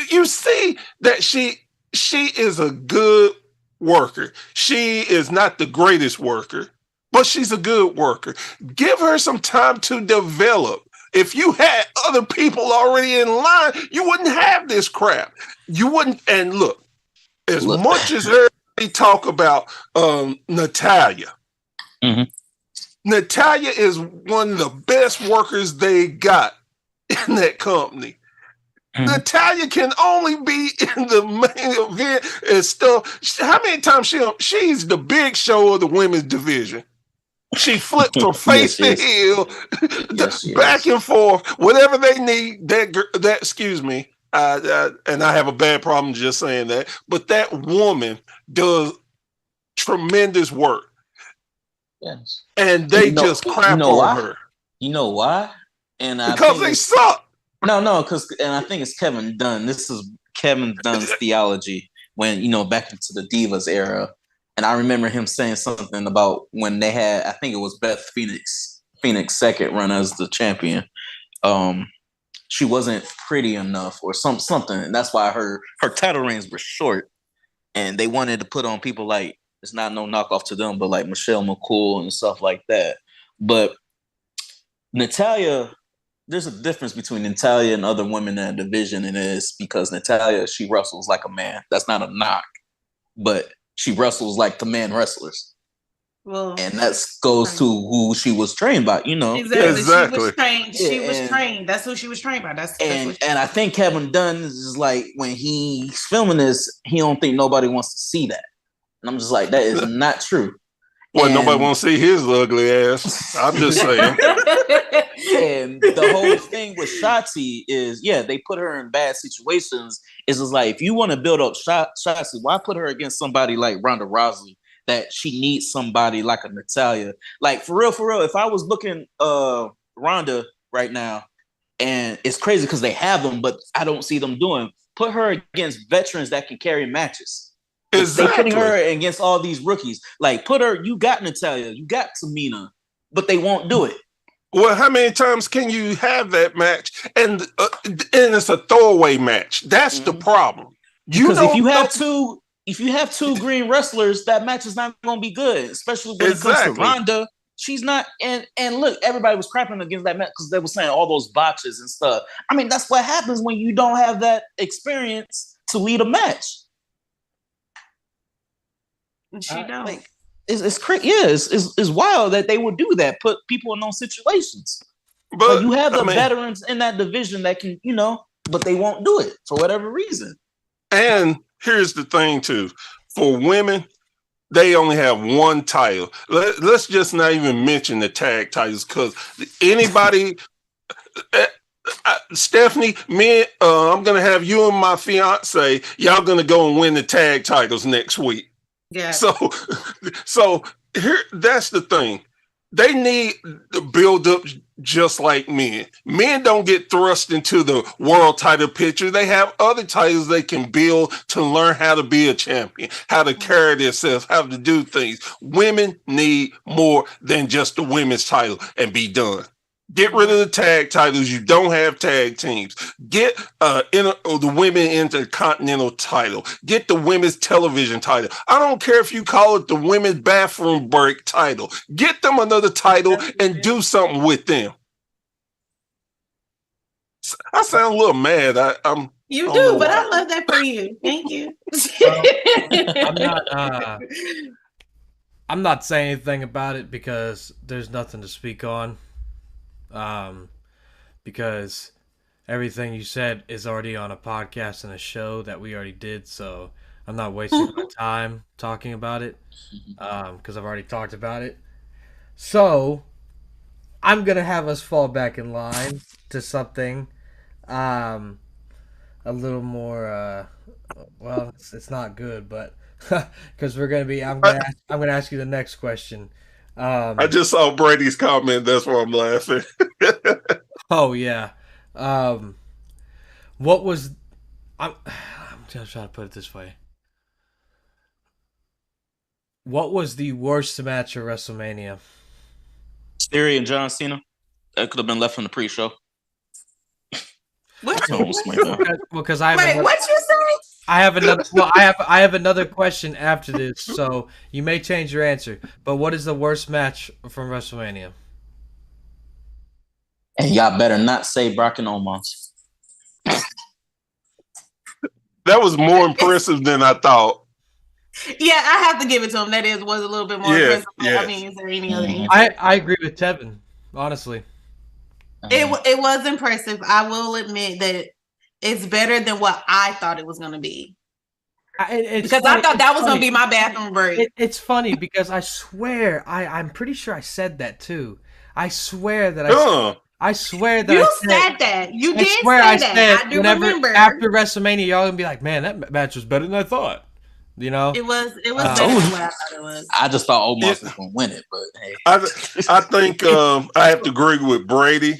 You see that she is a good worker. She is not the greatest worker, but she's a good worker. Give her some time to develop. If you had other people already in line, you wouldn't have this crap. You wouldn't. And look, as much as everybody talk about Natalya, Natalya is one of the best workers they got in that company. Natalya can only be in the main event and stuff. How many times she's the big show of the women's division? She flipped from face to heel, back and forth, whatever they need. That excuse me, and I have a bad problem just saying that. But that woman does tremendous work. Yes. And they just crap on her. You know why? Because they suck. No, and I think it's Kevin Dunn. This is Kevin Dunn's theology when, back into the Divas era. And I remember him saying something about when they had, I think it was Beth Phoenix second run as the champion. She wasn't pretty enough or something. And that's why her title reigns were short. And they wanted to put on people like, it's not no knockoff to them, but like Michelle McCool and stuff like that. But Natalya, there's a difference between Natalya and other women in that division, and it is because Natalya, she wrestles like a man. That's not a knock, but she wrestles like the man wrestlers. Well, and that goes to who she was trained by, Exactly. She was trained. That's who she was trained by. And I think Kevin Dunn is like, when he's filming this, he don't think nobody wants to see that. And I'm just like, that is not true. Well, nobody wants to see his ugly ass. I'm just saying. And the whole thing with Shotzi is, they put her in bad situations. It's just like, if you want to build up Shotzi, why put her against somebody like Ronda Rousey that she needs somebody like a Natalya. Like for real, if I was looking Ronda right now, and it's crazy because they have them, but I don't see them doing. Put her against veterans that can carry matches. Exactly. They putting her against all these rookies. Like put her, you got Natalya, you got Tamina, but they won't do it. Well, how many times can you have that match and it's a throwaway match? That's the problem. Because if you have two green wrestlers, that match is not going to be good, especially when it comes to Ronda. She's not, and look, everybody was crapping against that match because they were saying all those botches and stuff. I mean, that's what happens when you don't have that experience to lead a match. She don't. Like, it's crazy. Yeah, it's wild that they would do that. Put people in those situations. But you have the veterans in that division that can, but they won't do it for whatever reason. And here's the thing too: for women, they only have one title. Let's just not even mention the tag titles because anybody, Stephanie, I'm gonna have you and my fiance. Y'all gonna go and win the tag titles next week. Yeah. So here, that's the thing. They need to build up just like men. Men don't get thrust into the world title picture. They have other titles they can build to learn how to be a champion, how to carry themselves, how to do things. Women need more than just the women's title and be done. Get rid of the tag titles. You don't have tag teams. Get the women intercontinental title. Get the women's television title. I don't care if you call it the women's bathroom break title. Get them another title and do something with them. I sound a little mad. You do, but I love that for you. Thank you. I'm not saying anything about it because there's nothing to speak on. Because everything you said is already on a podcast and a show that we already did, so I'm not wasting my time talking about it because I've already talked about it. So I'm gonna have us fall back in line to something a little more well, it's not good, but because I'm gonna ask you the next question. I just saw Brady's comment. That's why I'm laughing. Oh yeah. What was? I'm just trying to put it this way. What was the worst match of WrestleMania? Theory and John Cena. That could have been left from the pre-show. What? Because I have Wait, what you say? I have another. Well, I have another question after this, so you may change your answer. But what is the worst match from WrestleMania? And y'all better not say Brock and Omos. That was more impressive than I thought. Yeah, I have to give it to him. That was a little bit more impressive. Yeah. I mean, is there any other answer? I agree with Tevin, honestly. It was impressive. I will admit that it's better than what I thought it was going to be. Because I thought that was going to be my bathroom break. It's funny because I swear I'm pretty sure I said that too. I swear that I said that. You did say that. I do remember. After WrestleMania, y'all gonna be like, "Man, that match was better than I thought." You know, it was better than what I thought it was. I just thought Omos was gonna win it, but hey, I think I have to agree with Brady.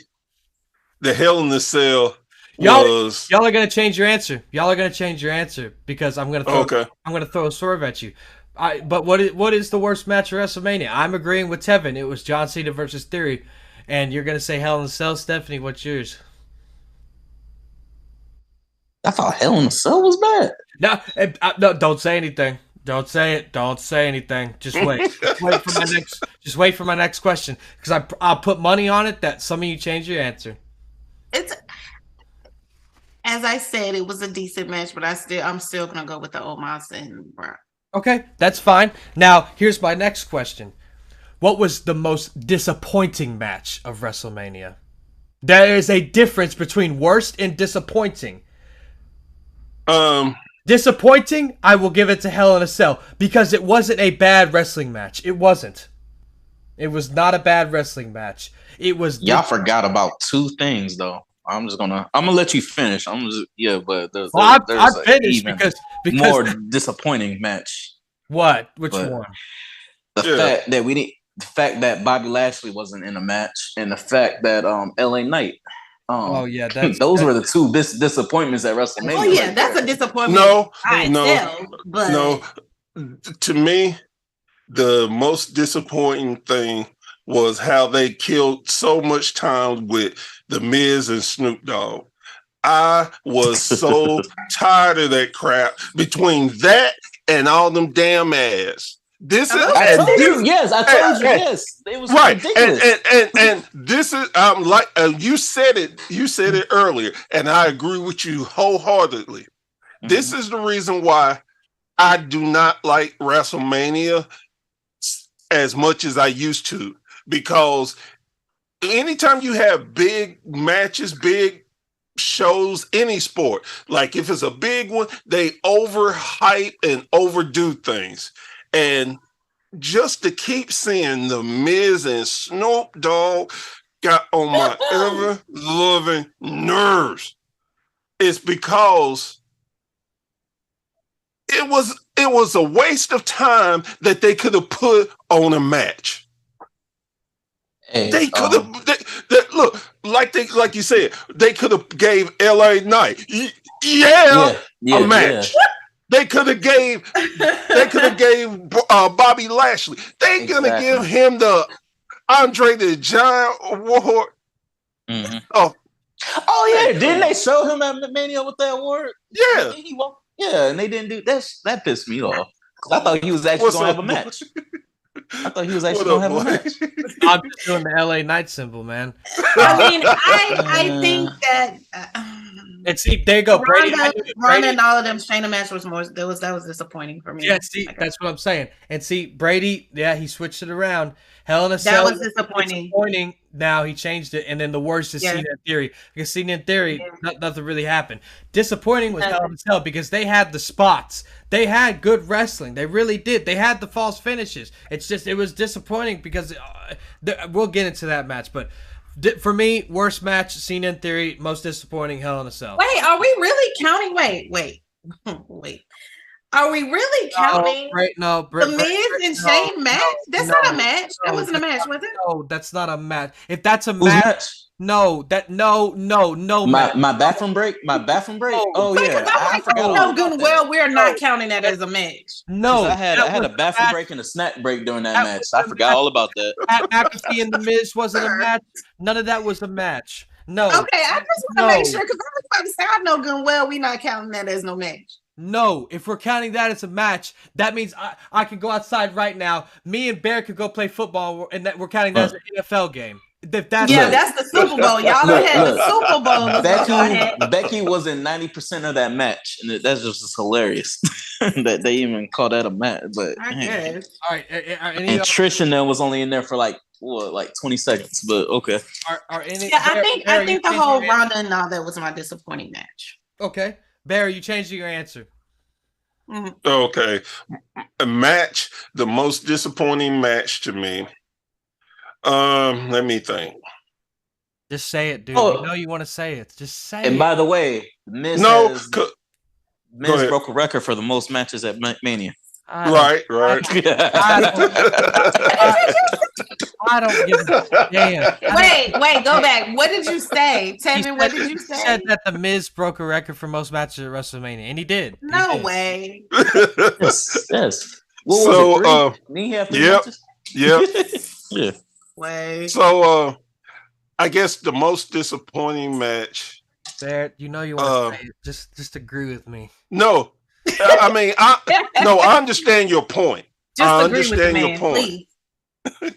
The Hell in the Cell was y'all are gonna change your answer. Y'all are gonna change your answer because I'm gonna throw a swerve at you. But what is the worst match of WrestleMania? I'm agreeing with Tevin. It was John Cena versus Theory. And you're going to say Hell in a Cell. Stephanie, what's yours? I thought Hell in a Cell was bad. No, don't say anything. Don't say it. Don't say anything. Just wait. Just wait for my next question. Because I'll put money on it that some of you change your answer. As I said, it was a decent match, but I'm still going to go with the Omos and Brock. Okay, that's fine. Now, here's my next question. What was the most disappointing match of WrestleMania? There is a difference between worst and disappointing. Disappointing, I will give it to Hell in a Cell because it wasn't a bad wrestling match. It wasn't. It was not a bad wrestling match. It was. Y'all forgot about two things though. I'm gonna let you finish. But there's I finished because more disappointing match. What? Which But one? The fact that Bobby Lashley wasn't in a match, and the fact that LA Knight. Oh yeah, those were the two disappointments at WrestleMania. Oh yeah, that's a disappointment. No. To me, the most disappointing thing was how they killed so much time with The Miz and Snoop Dogg. I was so tired of that crap. Between that and all them damn ads. I told you yes. It was right. ridiculous. And this is like you said it earlier, and I agree with you wholeheartedly. Mm-hmm. This is the reason why I do not like WrestleMania as much as I used to, because anytime you have big matches, big shows, any sport, like if it's a big one, they overhype and overdo things. And just to keep seeing The Miz and Snoop Dogg got on my ever-loving nerves. It's because it was a waste of time that they could have put on a match. Hey, they could have look like you said, they could have gave LA Knight a match. Yeah. They could have gave Bobby Lashley. They gonna give him the Andre the Giant award. Mm-hmm. Oh yeah, didn't they show him at Mania with that award? Yeah, and they didn't do that. That pissed me off. I thought he was actually gonna have a match. I thought he was actually gonna have a match. I'm just doing the LA Knight symbol, man. I mean, I think that. And see, there you go. Ronda and all of them Shayna match was that was disappointing for me. Yeah, see, that's what I'm saying. And see, Brady, he switched it around. Hell in a Cell. That was disappointing. Now he changed it, and then the worst is Cena in Theory. Because Cena in Theory, nothing really happened. Disappointing was Hell in a Cell because they had the spots. They had good wrestling. They really did. They had the false finishes. It was disappointing because we'll get into that match, but. For me, worst match, Cena in Theory, most disappointing, Hell in a Cell. Wait, are we really counting? Wait. Are we really counting the Miz and Shane match? That's not a match. That wasn't a match, was it? No, that's not a match. If that's a match, no. My bathroom break. Oh yeah, I forgot. No, good. Well, we're not counting that as a match. No, I had a bathroom break and a snack break during that match. I forgot all about that. McAfee and the Miz wasn't a match. None of that was a match. No. Okay, I just want to make sure because I was about to say I know good and well we're not counting that as no match. No, if we're counting that as a match, that means I can go outside right now. Me and Bear could go play football, and that we're counting that as an NFL game. That's the Super Bowl. Y'all had the Super Bowl. Becky was in 90% of that match, and that's just hilarious that they even call that a match. But I guess. All right, and Trish and them was only in there for like 20 seconds, but okay. I think the whole Ronda and all that was my disappointing match. Okay. Barry, you changed your answer. Mm-hmm. Okay. A match, the most disappointing match to me. Let me think. Just say it, dude. You know you want to say it. Just say it. And by the way, Miz broke a record for the most matches at Mania. Right. I don't give a damn. Wait, go back. What did you say? Tell me, what did you say? He said that the Miz broke a record for most matches at WrestleMania, and he did. No way. Yes. What was it, 3? Yeah. Way. So, I guess the most disappointing match. There, you know you want to say it. Just agree with me. No, I mean, I understand your point. I understand your point. Please.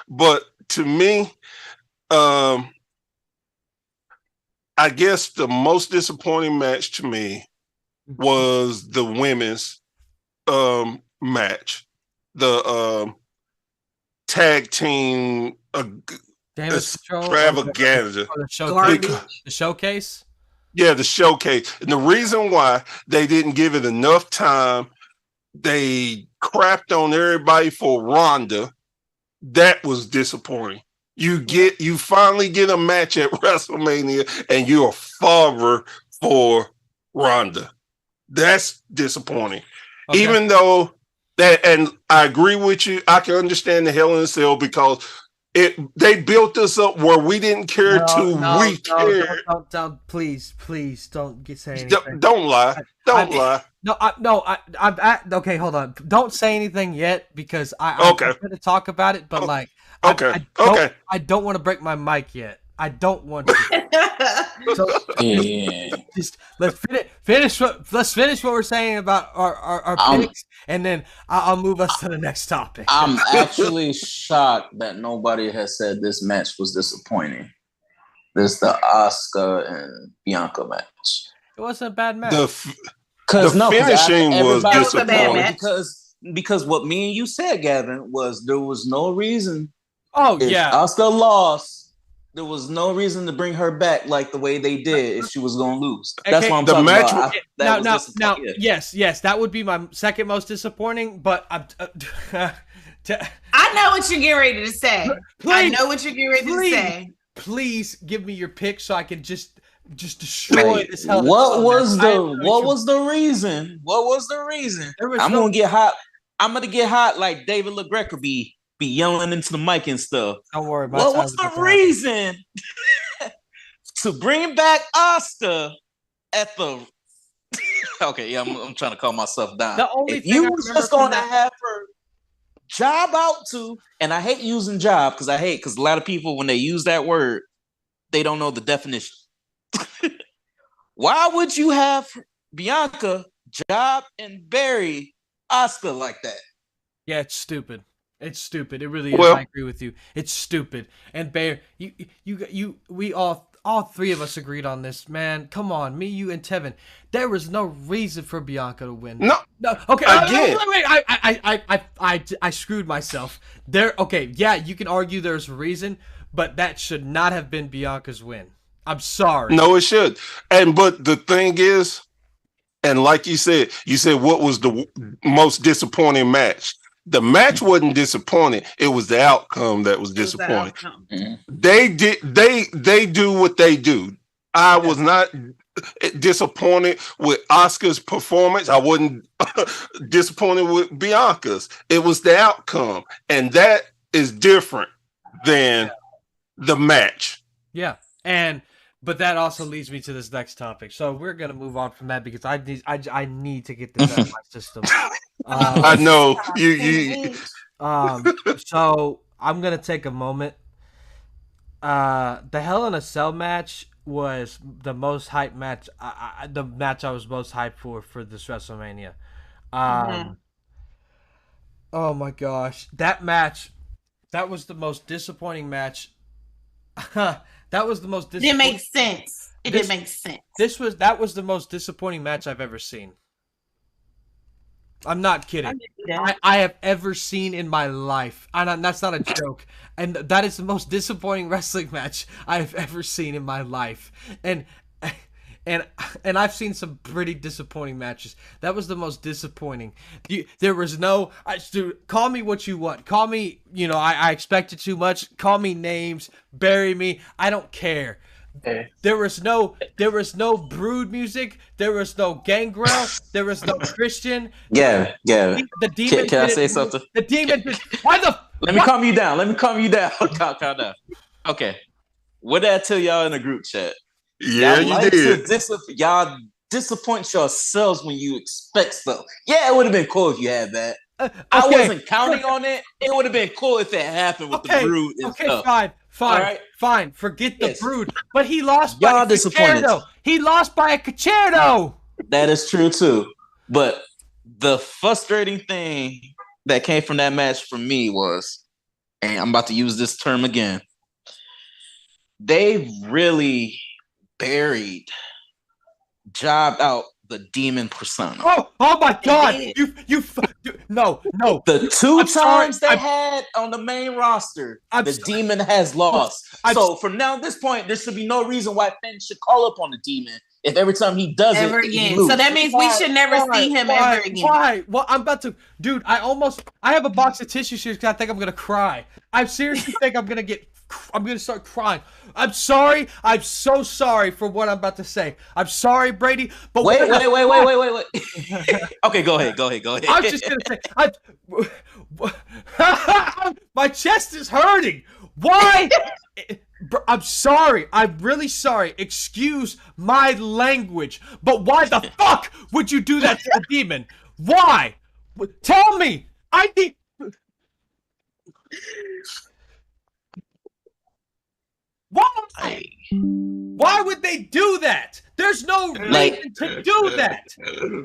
But to me, I guess the most disappointing match to me was the women's match, the tag team extravaganza, the showcase. Yeah, the showcase. And the reason why they didn't give it enough time, they crapped on everybody for Ronda. That was disappointing. You finally get a match at WrestleMania and you're a father for Ronda. That's disappointing. Okay. Even though And I agree with you. I can understand the Hell in a Cell because they built us up where we didn't care we cared. Don't, please, don't say anything. Don't lie. Don't lie. Okay, hold on. Don't say anything yet because I'm going to talk about it, but I don't want to break my mic yet. I don't want to. So, just let's finish what we're saying about our picks, and then I'll move us to the next topic. I'm actually shocked that nobody has said this match was disappointing. This the Asuka and Bianca match. It wasn't a bad match. The finishing was disappointing because what me and you said, Gavin, was there was no reason. Oh yeah, Asuka lost. There was no reason to bring her back like the way they did if she was going to lose. That's what I'm talking about. Now, yes, that would be my second most disappointing. But I know what you're getting ready to say. I know what you're getting ready to say. Please give me your pick so I can just destroy this hell. What was the reason? What was the reason? I'm gonna get hot. I'm gonna get hot like David LaGreca be yelling into the mic and stuff. Don't worry. What was the reason to bring back Asuka at the? Okay, yeah, I'm trying to calm myself down. If you were just going to have her job out too, and I hate using job because a lot of people when they use that word, they don't know the definition. Why would you have Bianca job and bury Asuka like that? Yeah, it's stupid. It's stupid. It really is. I agree with you. It's stupid. And Bear, we all three of us agreed on this, man. Come on, me, you, and Tevin. There was no reason for Bianca to win. No. Okay. Wait. I screwed myself. Okay. Yeah, you can argue there's a reason, but that should not have been Bianca's win. I'm sorry. No, it should. But the thing is, and like you said what was the most disappointing match? The match wasn't disappointing. It was the outcome that was disappointing. They do what they do. I was not disappointed with Asuka's performance. I wasn't disappointed with Bianca's. It was the outcome. And that is different than the match. Yeah. But that also leads me to this next topic. So we're gonna move on from that because I need to get this out of my system. I know you. So I'm gonna take a moment. The Hell in a Cell match was the most hyped match. The match I was most hyped for this WrestleMania. Oh my gosh, that match! That was the most disappointing match. That was the most disappointing. It didn't make sense. It didn't make sense. That was the most disappointing match I've ever seen. I'm not kidding. I have ever seen in my life. And that's not a joke. And that is the most disappointing wrestling match I have ever seen in my life. And I've seen some pretty disappointing matches. That was the most disappointing. There was no, dude, call me what you want. Call me, I expected too much. Call me names. Bury me. I don't care. There was no Brood music. There was no Gangrel. There was no Christian. Yeah. The demon. Can I say something? The demon. Why the? Let me calm you down. Calm down. Okay. What did I tell y'all in the group chat? Yeah, you did. Y'all disappoint yourselves when you expect stuff. Yeah, it would have been cool if you had that. I wasn't counting on it. It would have been cool if it happened with the Brood and stuff. Fine. Forget the Brood. But he lost by a concerto. He lost by a concerto. That is true too. But the frustrating thing that came from that match for me was, and I'm about to use this term again, they really jobbed out the demon persona. Oh my God! No. The two times they had on the main roster, the demon has lost. So from now at this point, there should be no reason why Finn should call up on the demon if every time he does ever it again. So that means we should never see him ever again. Why? Well, I'm about to, dude. I have a box of tissue sheets because I think I'm gonna cry. I seriously think I'm gonna get crying. I'm sorry. I'm so sorry for what I'm about to say. I'm sorry, Brady. But wait. Okay, go ahead. I'm just gonna say, my chest is hurting. Why? I'm sorry. I'm really sorry. Excuse my language. But why the fuck would you do that to the demon? Why? Tell me. I need. Why? Why would they do that? There's no reason to do that.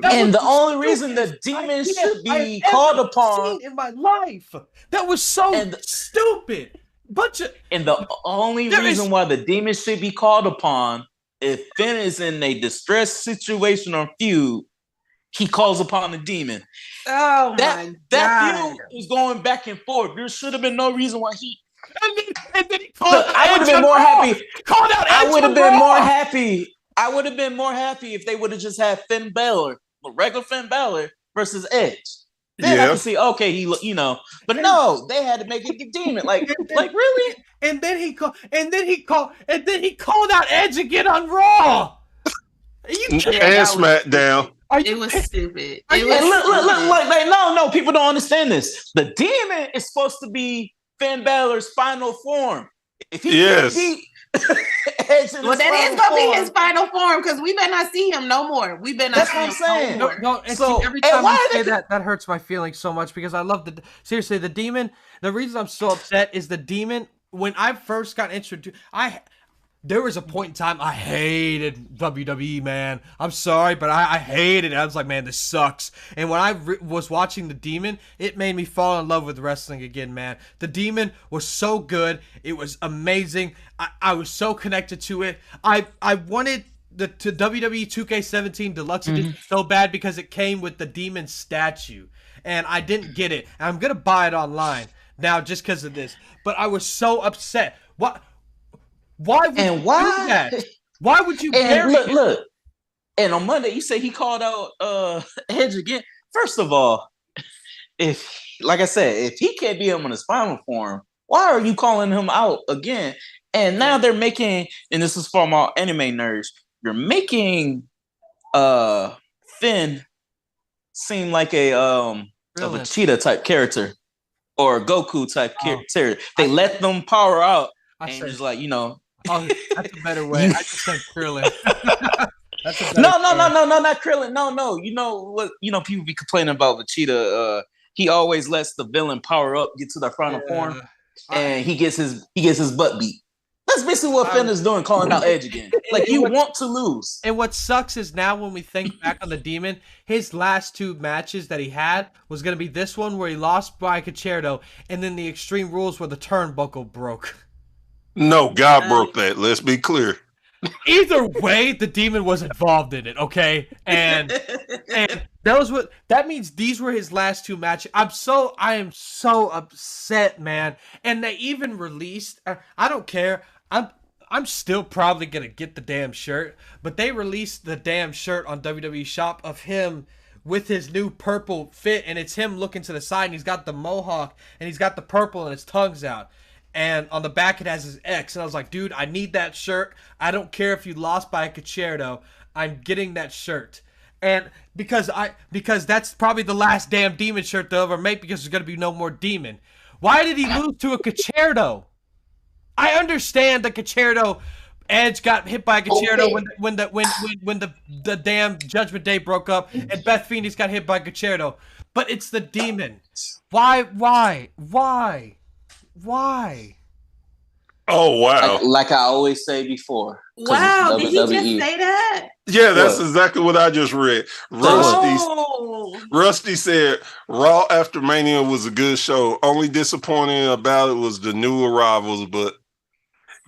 And the only reason the demon should be called upon in my life. That was so stupid. And the only reason why the demon should be called upon, if Finn is in a distressed situation or feud, he calls upon the demon. Oh my God. That feud was going back and forth. There should have been no reason why he. And then he called I would have been more happy. Called out Edge. I would have been more happy. I would have been more happy if they would have just had Finn Balor, regular Finn Balor versus Edge. Then I can see, okay, but no, they had to make it the demon. Like really? And then he called out Edge again on Raw. And SmackDown. It was stupid. No, people don't understand this. The demon is supposed to be Finn Balor's final form. If he can't beat Edge in that is gonna be his final form because we better not see him no more. We better not see him saying. no more. Every time you say that hurts my feelings so much because I love seriously the demon. The reason I'm so upset is the demon. When I first got introduced, there was a point in time I hated WWE, man. I'm sorry, but I hated it. I was like, man, this sucks. And when I was watching The Demon, it made me fall in love with wrestling again, man. The Demon was so good. It was amazing. I was so connected to it. I wanted the WWE 2K17 Deluxe Edition so bad because it came with the Demon statue. And I didn't get it. And I'm going to buy it online now just because of this. But I was so upset. Why would you do that? Why would you look. And on Monday, you say he called out Edge again. First of all, like I said, if he can't be him in his final form, why are you calling him out again? And now they're making, and this is for my anime nerds, you're making Finn seem like a cheetah type character or a Goku type character. They let them power out. And just like, oh, that's a better way. I just said Krillin. No, not Krillin. No. You know what? People be complaining about Vegeta. He always lets the villain power up, get to their final form, and he gets his butt beat. That's basically what Finn is doing, calling out Edge again. Like you want to lose. And what sucks is now when we think back on the Demon, his last two matches that he had was going to be this one where he lost by Concerto, and then the Extreme Rules where the turnbuckle broke. No, God broke that. Let's be clear. Either way, the Demon was involved in it, okay? And that means these were his last two matches. I am so upset, man. And they even released. I don't care. I'm still probably gonna get the damn shirt, but they released the damn shirt on WWE Shop of him with his new purple fit, and it's him looking to the side, and he's got the mohawk, and he's got the purple, and his tongue's out. And on the back it has his X. And I was like, dude, I need that shirt. I don't care if you lost by a concerto. I'm getting that shirt. And because that's probably the last damn Demon shirt they'll ever make because there's going to be no more Demon. Why did he lose to a concerto? I understand the concerto. Edge got hit by a concerto when the damn Judgment Day broke up and Beth Phoenix got hit by a concerto. But it's the Demon. Why? Oh, wow. Like I always say before. Wow, did he just say that? Yeah, that's exactly what I just read. Rusty said Raw after Mania was a good show. Only disappointing about it was the new arrivals, but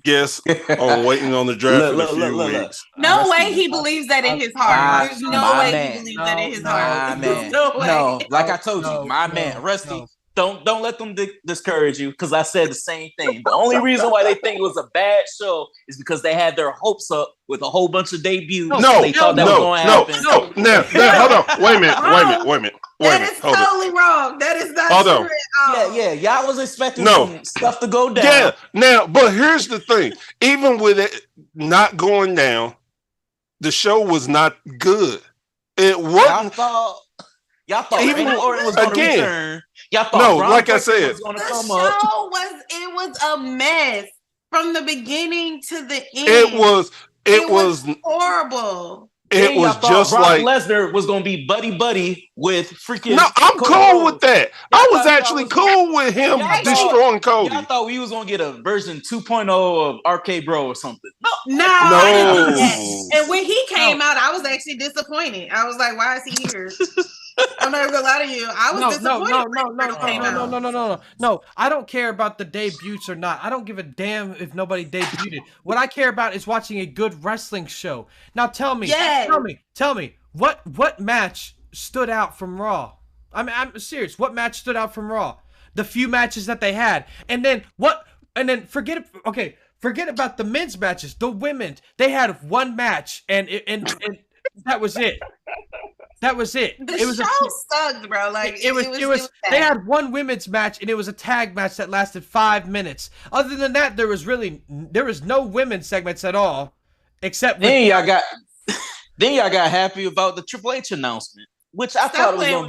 guess I'm waiting on the draft in a few weeks. No way he believes that in his heart. There's no way he believes that in his heart. No, like I told you, my man, Rusty. Don't let them discourage you, because I said the same thing. The only reason why they think it was a bad show is because they had their hopes up with a whole bunch of debuts. They thought that was going to happen. No, hold on. Wait a minute. That is totally wrong. That is not true at all. Yeah. Y'all was expecting some stuff to go down. Yeah, now, but here's the thing. Even with it not going down, the show was not good. It wasn't. Y'all thought even Orton was going to return. Y'all thought I said, was a mess from the beginning to the end. It was horrible. It was just Brock Lesnar was going to be buddy with freaking. No, I'm cool with that. I was actually cool with him destroying Cody. I thought we was going to get a version 2.0 of Arcade Bro or something. No. And when he came out, I was actually disappointed. I was like, why is he here? I'm not gonna lie to you. I was disappointed. No. I don't care about the debuts or not. I don't give a damn if nobody debuted. What I care about is watching a good wrestling show. Now tell me, what match stood out from Raw? I'm serious. What match stood out from Raw? The few matches that they had, and then what? And then forget about the men's matches. The women, they had one match, and that was it. That was it. The show sucked, bro. Like it was. They had one women's match, and it was a tag match that lasted 5 minutes. Other than that, there was no women's segments at all, except then y'all got happy about the Triple H announcement, which I thought it was going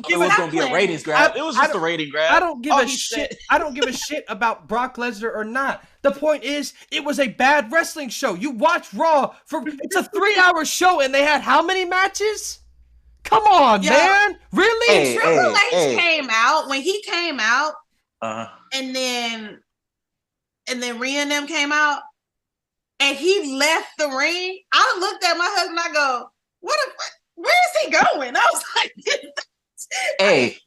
to be a ratings grab. It was just a rating grab. I don't give a shit. I don't give a shit about Brock Lesnar or not. The point is, it was a bad wrestling show. You watch Raw it's a 3-hour show, and they had how many matches? Come on, man. Really? Triple H came out when he came out, and then Rhea and them came out, and he left the ring. I looked at my husband. I go, where is he going? I was like,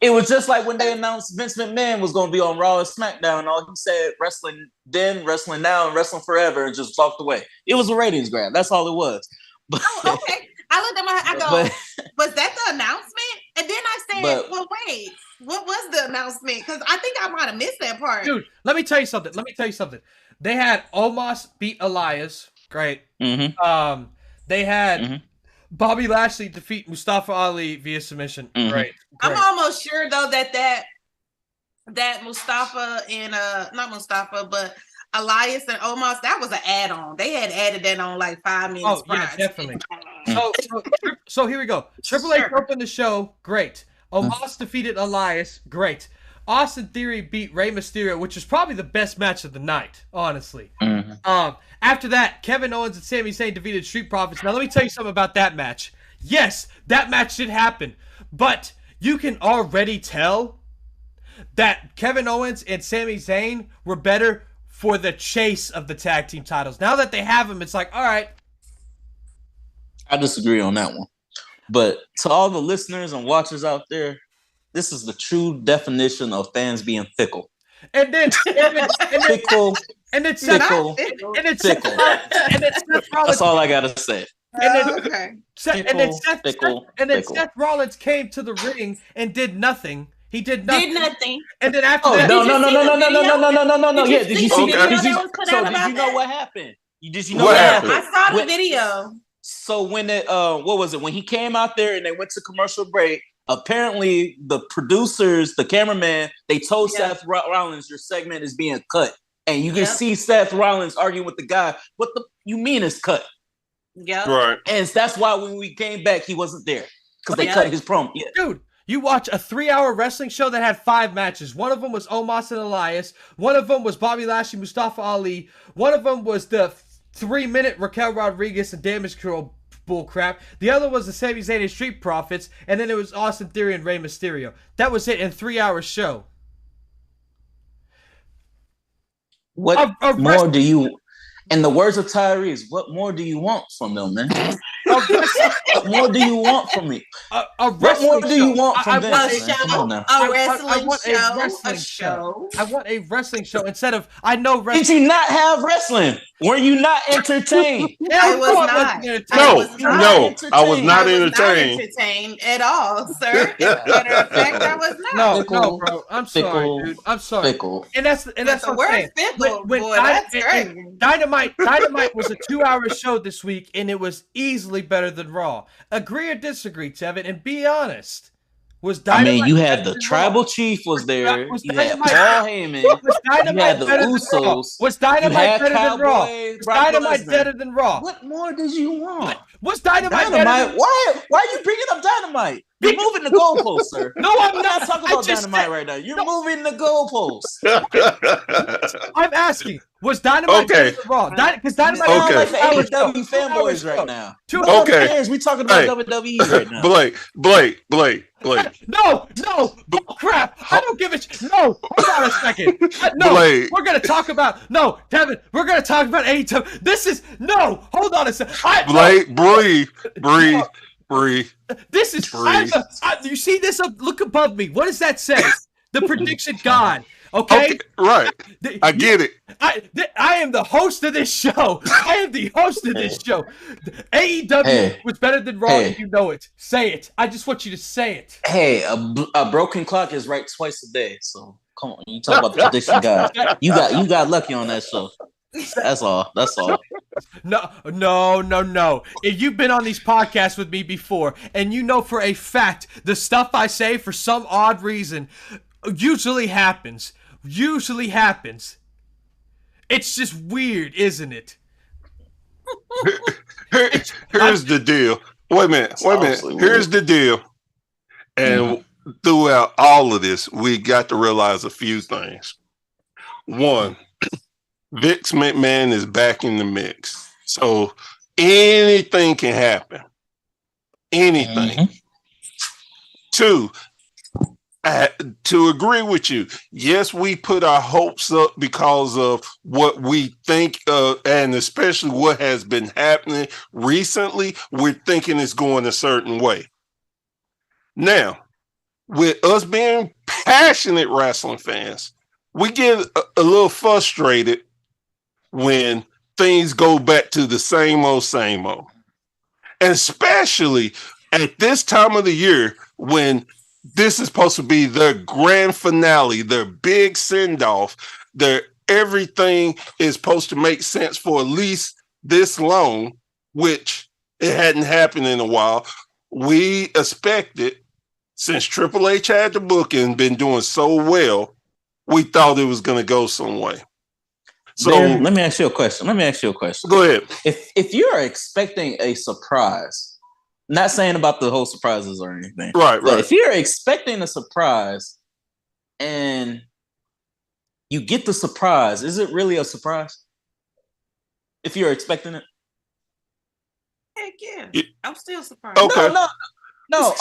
it was just like when they announced Vince McMahon was going to be on Raw and SmackDown. All he said, wrestling then, wrestling now, and wrestling forever, and just walked away. It was a ratings grab. That's all it was. But, okay. I looked at I go, was that the announcement? And then I said, well, wait, what was the announcement? Because I think I might have missed that part. Dude, let me tell you something. They had Omos beat Elias. Great. Mm-hmm. They had Bobby Lashley defeat Mustafa Ali via submission. Mm-hmm. Great. I'm almost sure, though, that Mustafa and, not Mustafa, but Elias and Omos, that was an add-on. They had added that on like 5 minutes. Oh, yeah, definitely. So here we go. Triple H opened the show. Great. Omos defeated Elias. Great. Austin Theory beat Rey Mysterio, which was probably the best match of the night, honestly. After that, Kevin Owens and Sami Zayn defeated Street Profits. Now, let me tell you something about that match. Yes, that match did happen, but you can already tell that Kevin Owens and Sami Zayn were better for the chase of the tag team titles. Now that they have them, it's like, all right. I disagree on that one. But to all the listeners and watchers out there, this is the true definition of fans being fickle. And then fickle. That's all I gotta say. Seth Rollins came to the ring and did nothing. He did nothing. And then after that, no. Yeah, did you see? Did you know what happened? Did you know what happened? I saw the video. So when what was it? When he came out there and they went to commercial break, apparently the producers, the cameraman, they told Seth Rollins, your segment is being cut. And you can see Seth Rollins arguing with the guy, what you mean it's cut? Yeah. Right. And that's why when we came back, he wasn't there. Because they cut his promo. Yeah. Dude, you watch a 3-hour wrestling show that had 5 matches. One of them was Omos and Elias. One of them was Bobby Lashley, Mustafa Ali. One of them was the 3-minute Raquel Rodriguez and Damage Control bullcrap. The other was the Sami Zayn and Street Profits. And then it was Austin Theory and Rey Mysterio. That was it in 3-hour show. What more do you, in the words of Tyrese, what more do you want from them, man? What more do you want from me? What more do you want from them? A wrestling show. I want a wrestling show instead of I know wrestling. Did you not have wrestling? Were you not entertained? I was not. No, I was not entertained at all, sir. As a matter of fact, I was not. No, bro. I'm sorry, dude. I'm sorry. Fickle. And that's the word fickle. Boy, that's great. Dynamite was a 2-hour show this week, and it was easily better than Raw. Agree or disagree, Tevin? And be honest. Was Dynamite? I mean, you had the Tribal Chief was there. You had Paul Heyman. You had the Usos. Was Dynamite better than Raw? Was Dynamite better than Raw? What more did you want? Was Dynamite better than... Why are you bringing up Dynamite? You're moving the goalposts, sir. No, I'm not talking about Dynamite right now. You're moving the goalposts. I'm asking, was Dynamite better than Raw? Because Dynamite like the AEW fanboys right now. We talking about WWE right now. Blake. No, crap. I don't give a shit. No, hold on a second. No, Blake. We're going to talk about, Tevin, we're going to talk about AEW. This is, hold on a second. Blake, breathe. This is, you see this? Look above me. What does that say? The prediction god. Okay, right. I get it. I am the host of this show. AEW was better than Raw, and you know it. Say it. I just want you to say it. Hey, a broken clock is right twice a day. So come on, you talk about the prediction god. You got lucky on that show. That's all. No. If you've been on these podcasts with me before, and you know for a fact the stuff I say for some odd reason usually happens. It's just weird, isn't it? Here's the deal. Wait a minute. Here's the deal. And throughout all of this, we got to realize a few things. One, Vince McMahon is back in the mix. So anything can happen. Anything. Two, to agree with you, yes, we put our hopes up because of what we think, and especially what has been happening recently. We're thinking it's going a certain way. Now, with us being passionate wrestling fans, we get a little frustrated when things go back to the same old. And especially at this time of the year when this is supposed to be their grand finale, their big send-off, their everything is supposed to make sense for at least this long, which it hadn't happened in a while. We expected, since Triple H had the booking and been doing so well, we thought it was going to go some way. So let me ask you a question. Go ahead. If you're expecting a surprise, not saying about the whole surprises or anything. Right. But if you're expecting a surprise and you get the surprise, is it really a surprise? If you're expecting it? Heck yeah. I'm still surprised. Okay. No.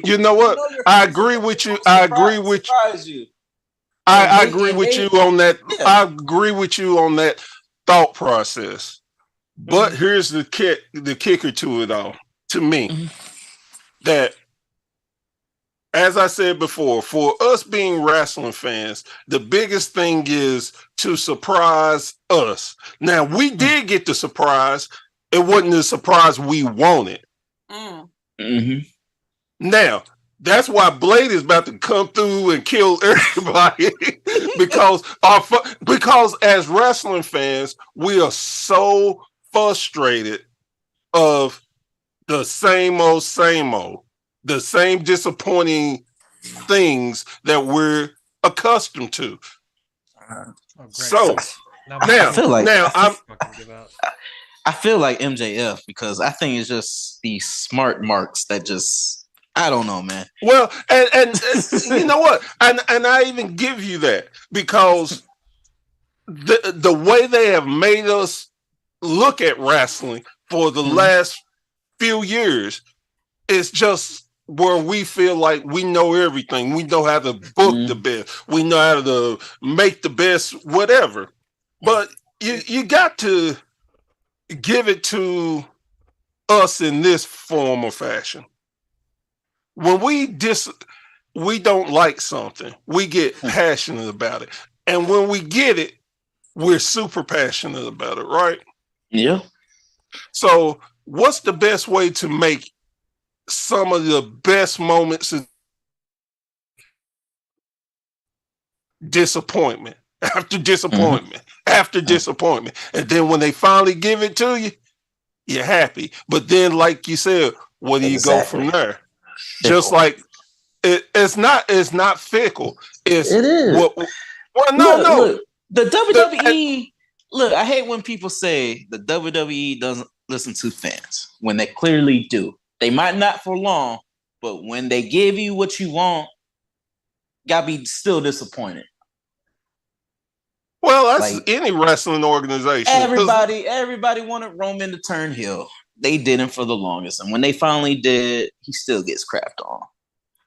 You know what? I agree with you. I agree with you on that. Yeah. I agree with you on that thought process. But here's the kicker to it all, to me, that, as I said before, for us being wrestling fans, the biggest thing is to surprise us. Now, we did get the surprise. It wasn't the surprise we wanted. Now, that's why Blade is about to come through and kill everybody because as wrestling fans, we are so frustrated of the same old, the same disappointing things that we're accustomed to. So I feel like MJF, because I think it's just these smart marks that just, I don't know, man. Well, and you know what? And I even give you that because the way they have made us look at wrestling for the last few years is just where we feel like we know everything. We know how to book the best. We know how to make the best whatever. But you got to give it to us in this form or fashion. When we don't like something, we get passionate about it. And when we get it, we're super passionate about it, right? Yeah. So what's the best way to make some of the best moments of disappointment after disappointment after disappointment? And then when they finally give it to you, you're happy. But then, like you said, where do you go from there? Fickle. Just like it's not fickle. It is. Look, the WWE. Look, I hate when people say the WWE doesn't listen to fans when they clearly do. They might not for long, but when they give you what you want, gotta be still disappointed. Well, that's like, any wrestling organization. Everybody wanted Roman to turn heel. They didn't for the longest, and when they finally did, he still gets crapped on.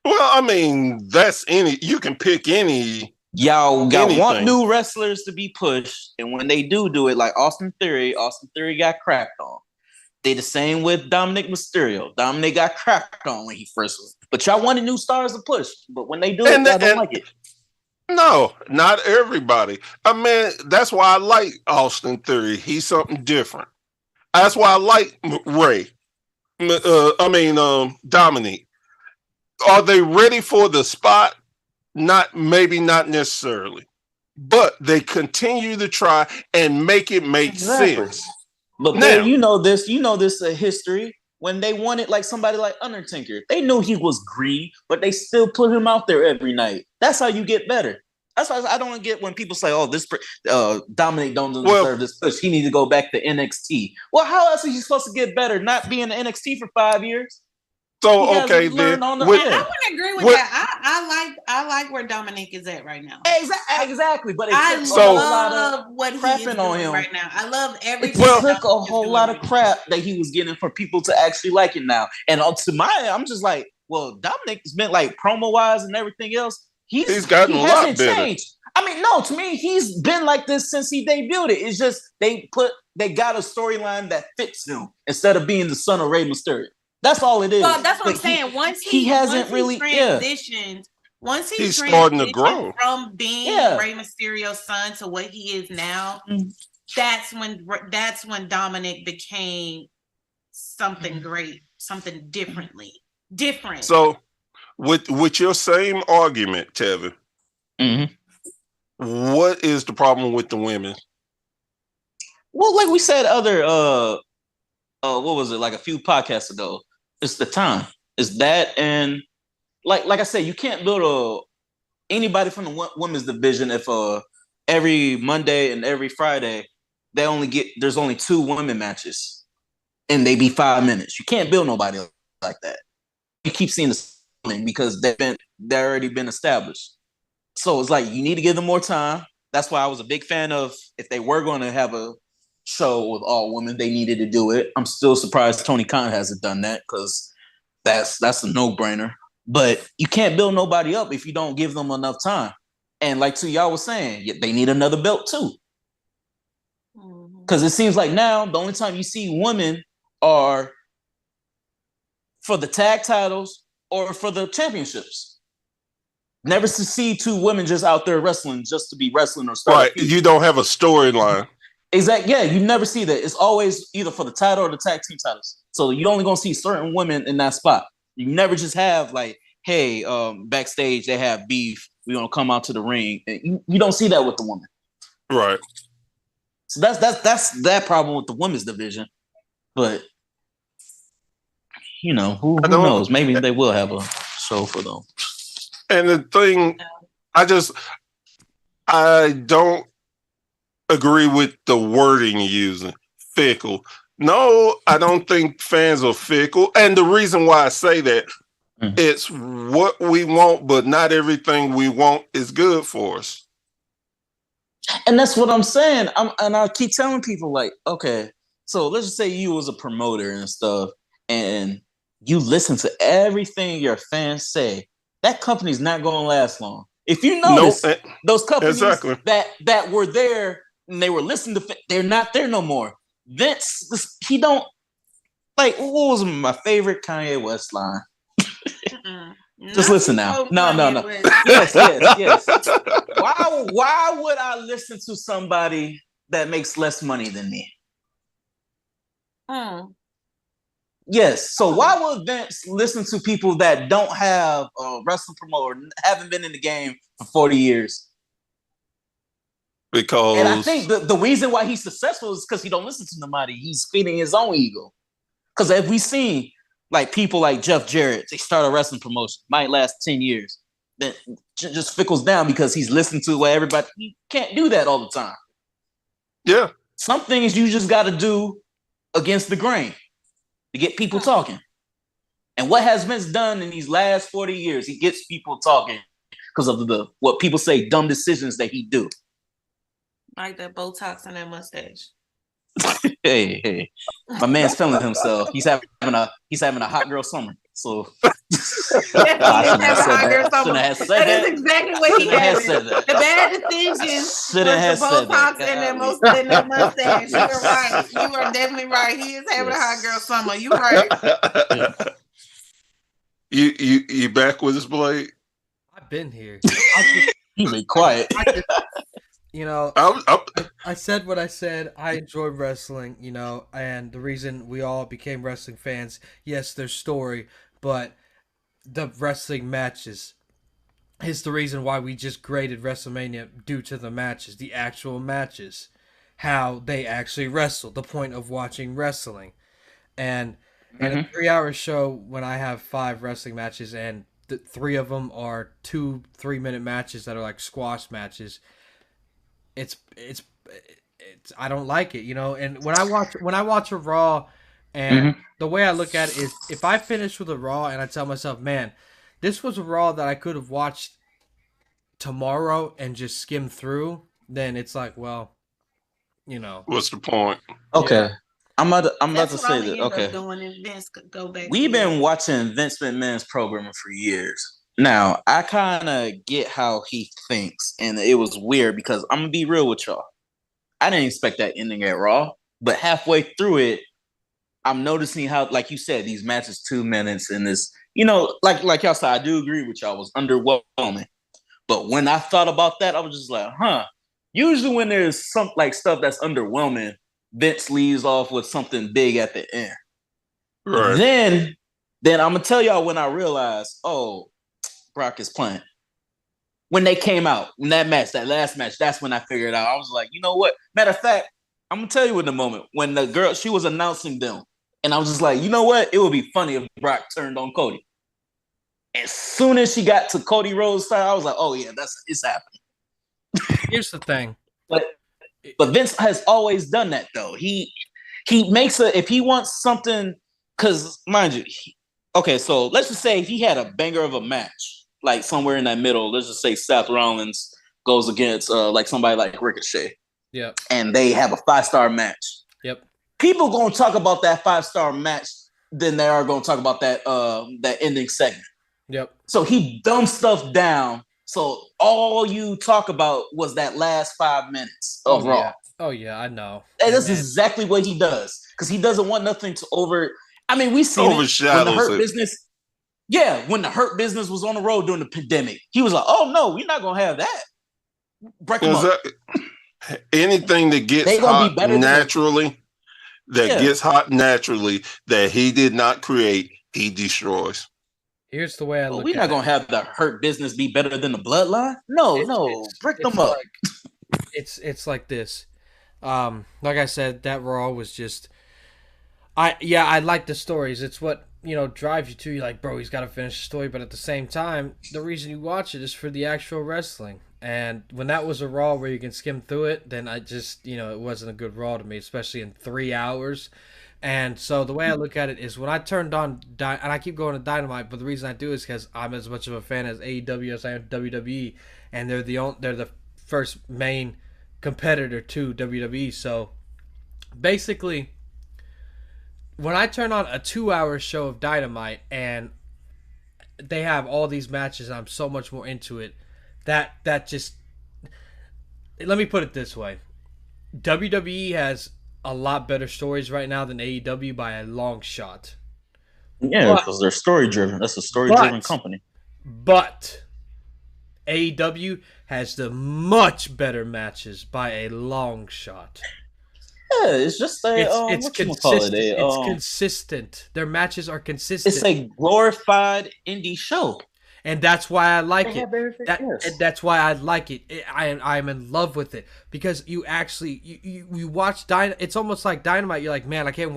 Well, I mean, that's any. You can pick any. Y'all want new wrestlers to be pushed, and when they do it, like Austin Theory got crapped on. They the same with Dominic Mysterio. Dominic got crapped on when he first was. But y'all wanted new stars to push, but when they do it, y'all don't like it. No, not everybody. I mean, that's why I like Austin Theory. He's something different. That's why I like Ray. Dominic. Are they ready for the spot? Maybe not necessarily, but they continue to try and make it make sense. But now, you know this history. When they wanted like somebody like Undertaker, they knew he was green, but they still put him out there every night. That's how you get better. That's why I don't get when people say, "Oh, this Dominic don't deserve this push. He needs to go back to NXT." Well, how else is he supposed to get better? Not being in NXT for 5 years. So okay, then I wouldn't agree with that. I like where Dominic is at right now. Exactly, but I love what he is doing on him right now. I love everything. It took a whole lot of crap that he was getting for people to actually like him now. And I'm just like, well, Dominic's been like promo wise and everything else. He's gotten a lot better. Changed. I mean, no, to me, he's been like this since he debuted it. It's just they got a storyline that fits him instead of being the son of Rey Mysterio. That's all it is. Well, that's what I'm saying. Once he transitioned starting to grow from being Rey Mysterio's son to what he is now. That's when Dominic became something great, something different. So, with your same argument, Tevin, what is the problem with the women? Well, like we said, what was it, like a few podcasts ago? It's the time. It's that, and like I said, you can't build anybody from the women's division if every Monday and every Friday there's only 2 women matches, and they be 5 minutes. You can't build nobody like that. You keep seeing this because they've already been established. So it's like you need to give them more time. That's why I was a big fan of if they were going to have a show with all women, they needed to do it. I'm still surprised Tony Khan hasn't done that because that's a no-brainer. But you can't build nobody up if you don't give them enough time. And like y'all was saying, they need another belt too. Because it seems like now the only time you see women are for the tag titles or for the championships. Never to see 2 women just out there wrestling just to be wrestling or stuff. Right, you don't have a storyline. Exactly. Yeah, you never see that. It's always either for the title or the tag team titles. So you're only gonna see certain women in that spot. You never just have like, hey, backstage they have beef. We're gonna come out to the ring. And you don't see that with the woman. Right. So that's that problem with the women's division. But who knows? Maybe they will have a show for them. And the thing, I don't agree with the wording you're using. Fickle. No, I don't think fans are fickle. And the reason why I say that, it's what we want, but not everything we want is good for us. And that's what I'm saying. And I keep telling people, like, okay, so let's just say you was a promoter and stuff, and you listen to everything your fans say. That company's not going to last long. If you notice, those companies that were there and they were listening to, they're not there no more. Vince, he don't like. What was my favorite Kanye West line? Just listen now. No. Yes. Why would I listen to somebody that makes less money than me? Yes. So why would Vince listen to people that don't have a wrestling promoter, haven't been in the game for 40 years? Because and I think the reason why he's successful is because he don't listen to nobody. He's feeding his own ego. Because if we seen like people like Jeff Jarrett, they start a wrestling promotion, might last 10 years, then just fickles down because he's listening to what everybody. He can't do that all the time. Yeah. Some things you just got to do against the grain to get people talking. And what has Vince done in these last 40 years? He gets people talking because of the what people say dumb decisions that he do. Like that Botox and that mustache. Hey, my man's feeling himself. He's having a hot girl summer. So That is exactly what he has. The bad decisions. Shouldn't have said Botox and that mustache. You are right. You are definitely right. He is having a hot girl summer. You right. You back with us, Blade? I've been here. You be quiet. You know, I said what I said. I enjoy wrestling, you know, and the reason we all became wrestling fans, yes, there's story, but the wrestling matches is the reason why we just graded WrestleMania due to the matches, the actual matches, how they actually wrestle, the point of watching wrestling. And in a 3-hour show, when I have 5 wrestling matches and 3 of them are 2 3-minute matches that are like squash matches, it's I don't like it, you know. And when I watch a Raw, and the way I look at it is, if I finish with a Raw and I tell myself, man, this was a Raw that I could have watched tomorrow and just skimmed through, then it's like, well, you know, what's the point? Okay. Yeah. I'm about to say that. Okay. Go back. We've been watching Vince McMahon's programming for years. Now, I kind of get how he thinks, and it was weird because I'm going to be real with y'all. I didn't expect that ending at Raw, but halfway through it, I'm noticing how, like you said, these matches 2 minutes and this, you know, like y'all said, I do agree with y'all, was underwhelming. But when I thought about that, I was just like, usually when there's some like stuff that's underwhelming, Vince leaves off with something big at the end. Right. Then I'm going to tell y'all when I realized, Brock is playing. When they came out, in that last match, that's when I figured out. I was like, you know what? Matter of fact, I'm going to tell you in the moment when the girl, she was announcing them. And I was just like, you know what? It would be funny if Brock turned on Cody. As soon as she got to Cody Rhodes' side, I was like, oh yeah, it's happening. Here's the thing. But Vince has always done that though. He makes if he wants something, because mind you, okay, so let's just say he had a banger of a match, like somewhere in that middle. Let's just say Seth Rollins goes against like somebody like Ricochet. Yep. And they have a 5-star match. Yep. People gonna talk about that 5-star match than they are gonna talk about that that ending segment. Yep. So he dumbed stuff down. So all you talk about was that last 5 minutes of Raw. Yeah. Oh yeah, I know. And that's exactly what he does. Because he doesn't want nothing to we see overshadows when the Hurt it. Business. Yeah, when the Hurt Business was on the road during the pandemic, he was like, "Oh no, we're not gonna have that." Break them up. Anything that gets hot naturally, that he did not create, he destroys. Here's the way I look at it. We're not going to have the Hurt Business be better than the Bloodline? No. Break them up. It's like this. Like I said, that Raw was just... I like the stories. It's what, drives you to. You're like, bro, he's got to finish the story. But at the same time, the reason you watch it is for the actual wrestling. And when that was a Raw where you can skim through it, then I just, it wasn't a good Raw to me, especially in 3 hours. And so the way I look at it is when I turned on, and I keep going to Dynamite, but the reason I do is because I'm as much of a fan as AEW as I am WWE, and they're the first main competitor to WWE. So basically, when I turn on a 2-hour show of Dynamite and they have all these matches, and I'm so much more into it, that just, let me put it this way. WWE has a lot better stories right now than AEW by a long shot. Yeah, because they're story driven. That's a story driven company. But AEW has the much better matches by a long shot. Yeah, it's just it's consistent. It's consistent. Their matches are consistent. It's a glorified indie show, and that's why I like it. And that's why I like it. I'm in love with it because you actually you watch Dynamite. It's almost like Dynamite. You're like, man, I can't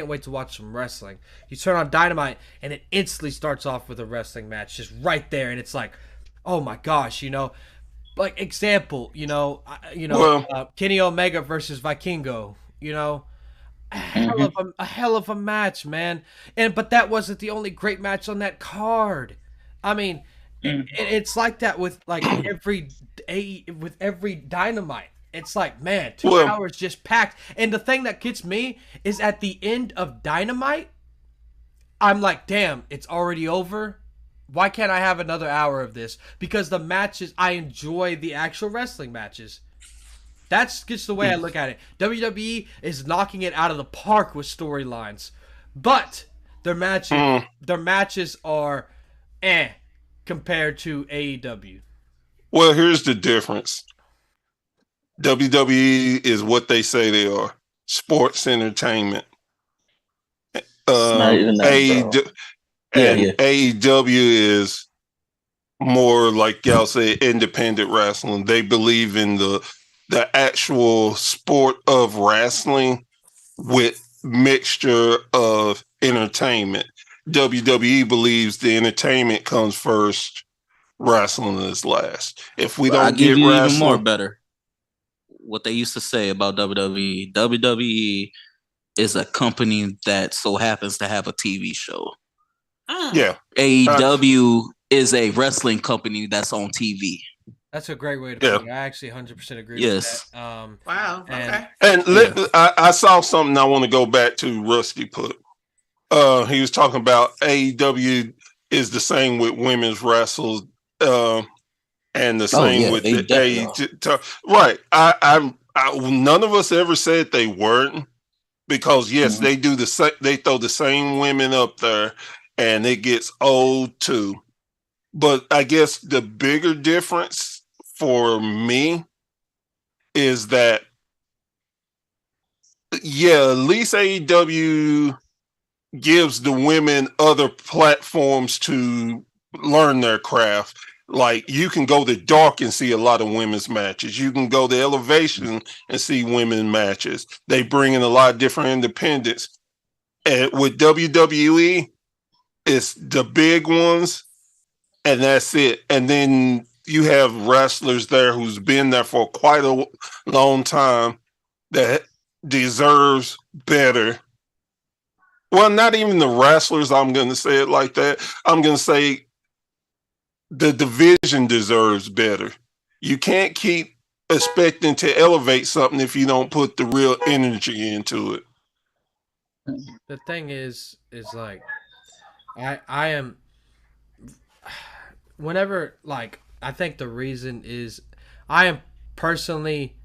wait to watch some wrestling. You turn on Dynamite and it instantly starts off with a wrestling match, just right there, and it's like, oh my gosh, Like example, Kenny Omega versus Vikingo, a hell of a match, man. But that wasn't the only great match on that card. I mean, it's like that with every Dynamite. It's like, man, 2 hours just packed. And the thing that gets me is at the end of Dynamite, I'm like, damn, it's already over. Why can't I have another hour of this? Because the matches, I enjoy the actual wrestling matches. That's just the way I look at it. WWE is knocking it out of the park with storylines, but their matches are compared to AEW. Well, here's the difference. WWE is what they say they are: sports entertainment. AEW is more like y'all say independent wrestling. They believe in the actual sport of wrestling with mixture of entertainment. WWE believes the entertainment comes first, wrestling is last. If we don't get wrestling, even more better. What they used to say about WWE is a company that so happens to have a TV show. Yeah. AEW is a wrestling company that's on TV. That's a great way to put it. I actually 100% agree with that. Wow. Okay. And I saw something I want to go back to Rusty put. He was talking about AEW is the same with women's wrestlers and the same with the AEW. Right. I none of us ever said they weren't, because yes, they do they throw the same women up there and it gets old too. But I guess the bigger difference for me is that, at least AEW gives the women other platforms to learn their craft. Like, you can go to Dark and see a lot of women's matches. You can go to Elevation and see women's matches. They bring in a lot of different independents. And with WWE, it's the big ones, and that's it. And then you have wrestlers there who's been there for quite a long time that deserves better. Well, not even the wrestlers, I'm going to say it like that. I'm going to say the division deserves better. You can't keep expecting to elevate something if you don't put the real energy into it. The thing is like, I am, whenever, like, I think the reason is I am personally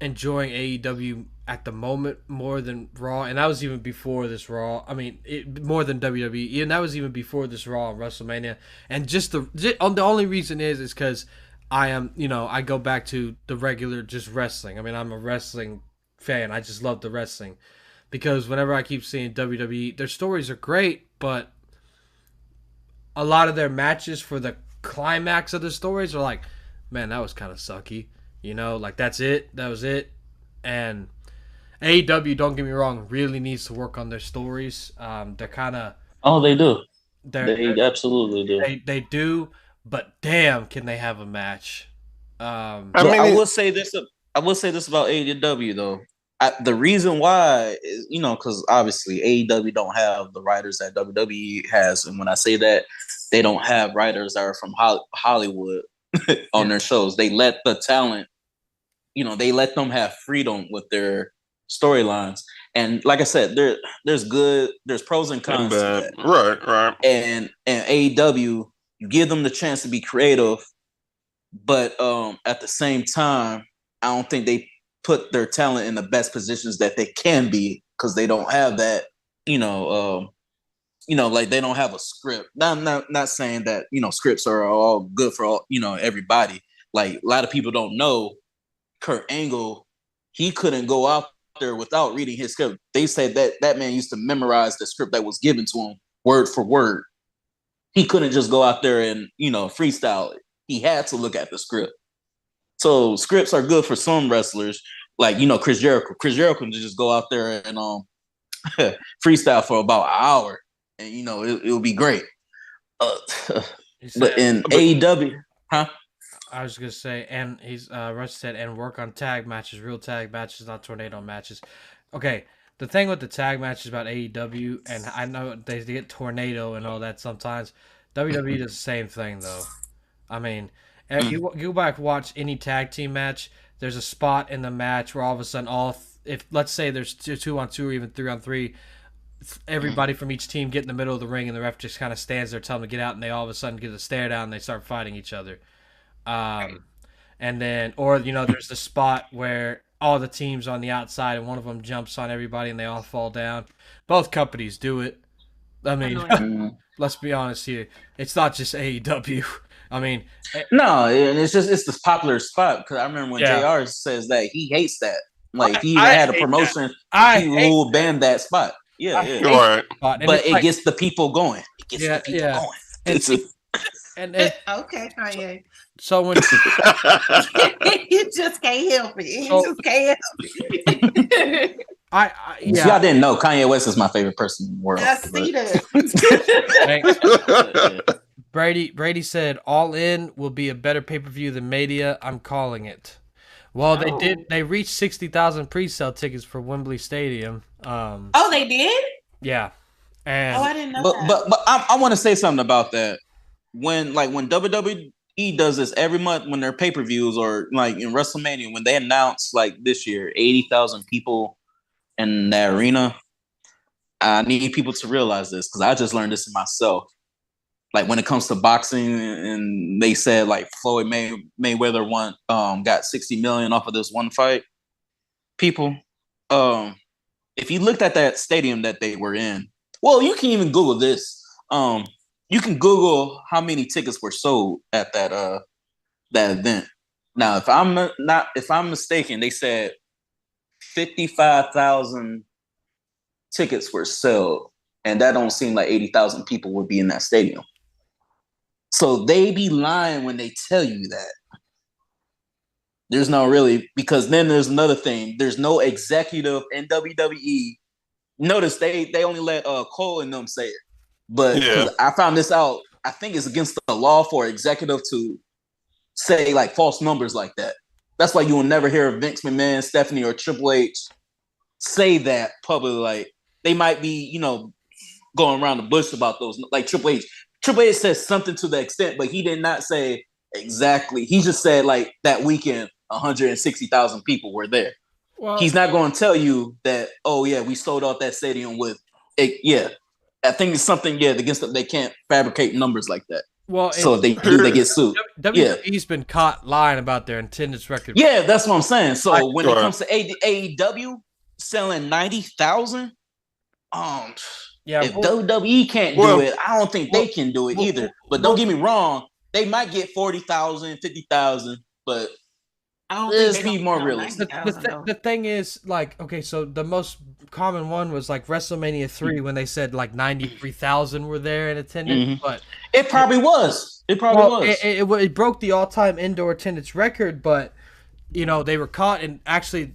enjoying AEW at the moment more than Raw, and that was even before this Raw. I mean, more than WWE, and that was even before this Raw and WrestleMania. And the only reason is because I am, I go back to the regular just wrestling. I mean, I'm a wrestling fan. I just love the wrestling, because whenever I keep seeing WWE, their stories are great, but a lot of their matches for the climax of the stories are like, man, that was kind of sucky. Like, that's it. That was it. And AEW, don't get me wrong, really needs to work on their stories. They're kind of... Oh, they do. They absolutely do. They do, but damn, can they have a match? I will say this about AEW, though. The reason why is, because obviously AEW don't have the writers that WWE has. And when I say that, they don't have writers that are from Hollywood on their shows. They let the talent, they let them have freedom with their storylines. And like I said, there's pros and cons to that. Right. And AEW, you give them the chance to be creative, but at the same time, I don't think they put their talent in the best positions that they can be because they don't have that, like they don't have a script. Not saying that, scripts are all good for all, everybody. Like a lot of people don't know Kurt Angle, he couldn't go out there without reading his script. They said that man used to memorize the script that was given to him word for word. He couldn't just go out there and, freestyle it. He had to look at the script. So scripts are good for some wrestlers, like, Chris Jericho. Chris Jericho can just go out there and freestyle for about an hour, and it'll be great. But in AEW, huh? I was gonna say, and he's Rush said, and work on tag matches, real tag matches, not tornado matches. Okay, the thing with the tag matches about AEW, and I know they get tornado and all that sometimes. WWE does the same thing though. I mean, you go back and watch any tag team match. There's a spot in the match where all of a sudden if let's say there's 2-on-2 or even 3-on-3, everybody from each team get in the middle of the ring and the ref just kind of stands there telling them to get out, and they all of a sudden get a stare down and they start fighting each other. And then, or there's the spot where all the teams on the outside and one of them jumps on everybody and they all fall down. Both companies do it. I mean, let's be honest here. It's not just AEW. I mean, no, it's this popular spot because I remember when JR says that he hates that. Like he had a promotion, he will ban that spot. Yeah. Right. But it gets the people going. It gets the people going. And okay, Kanye. So when you just can't help it. You just can't help it. Y'all didn't know Kanye West is my favorite person in the world. I see that. Brady said, "All In will be a better pay-per-view than Mania. I'm calling it." Well, they did. They reached 60,000 pre-sale tickets for Wembley Stadium. They did? Yeah. And I didn't know that. But I want to say something about that. When WWE does this every month when their pay-per-views or like in WrestleMania, when they announce like this year 80,000 people in that arena, I need people to realize this because I just learned this in myself. Like when it comes to boxing, and they said like Floyd Mayweather got 60 million off of this one fight. People, if you looked at that stadium that they were in, well, you can even Google this. You can Google how many tickets were sold at that event. Now, if I'm mistaken, they said 55,000 tickets were sold, and that don't seem like 80,000 people would be in that stadium. So they be lying when they tell you that. There's no really, because then there's another thing. There's no executive in WWE. Notice they only let Cole and them say it. But I found this out. I think it's against the law for executive to say like false numbers like that. That's why you will never hear Vince McMahon, Stephanie, or Triple H say that publicly. Like they might be, going around the bush about those. Like Triple H. Triple H says something to the extent, but he did not say exactly. He just said like that weekend, 160,000 people were there. Well, he's not going to tell you that. Oh yeah, we sold out that stadium with it. Yeah. I think it's something, against them. They can't fabricate numbers like that. Well, so if they do, they get sued. WWE's been caught lying about their attendance record. Yeah, that's what I'm saying. So when it comes to AEW selling 90,000, if WWE can't do it, I don't think they can do it either. But don't get me wrong, they might get 40,000, 50,000, but let's be more realistic. The thing is, like, okay, so the most common one was like WrestleMania 3 when they said like 93,000 were there in attendance, but it probably was. It probably was. It broke the all-time indoor attendance record, but they were caught, and actually,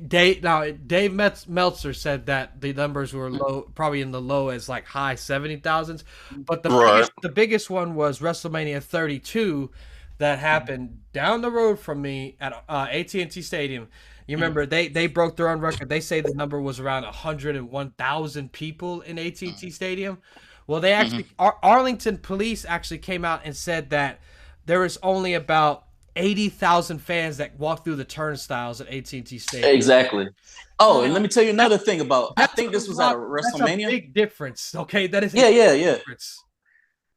Dave Meltzer said that the numbers were low, probably in the low as like high 70,000s, but the biggest one was WrestleMania 32 that happened down the road from me at AT&T Stadium. You remember they broke their own record. They say the number was around 101,000 people in AT&T Stadium. Well, they actually Arlington police actually came out and said that there was only about 80,000 fans that walked through the turnstiles at AT&T Stadium. Exactly. Oh, and let me tell you another thing about. I think this was at a WrestleMania. That's a big difference. Okay, that is difference.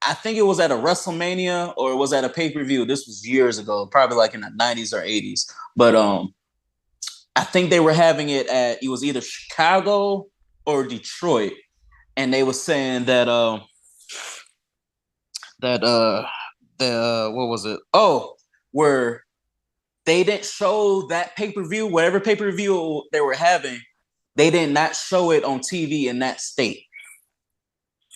I think it was at a WrestleMania or it was at a pay-per-view. This was years ago, probably like in the 90s or 80s. But I think they were having it at, it was either Chicago or Detroit, and they were saying that what was it? Oh, where they didn't show that pay-per-view, whatever pay-per-view they were having, they did not show it on TV in that state.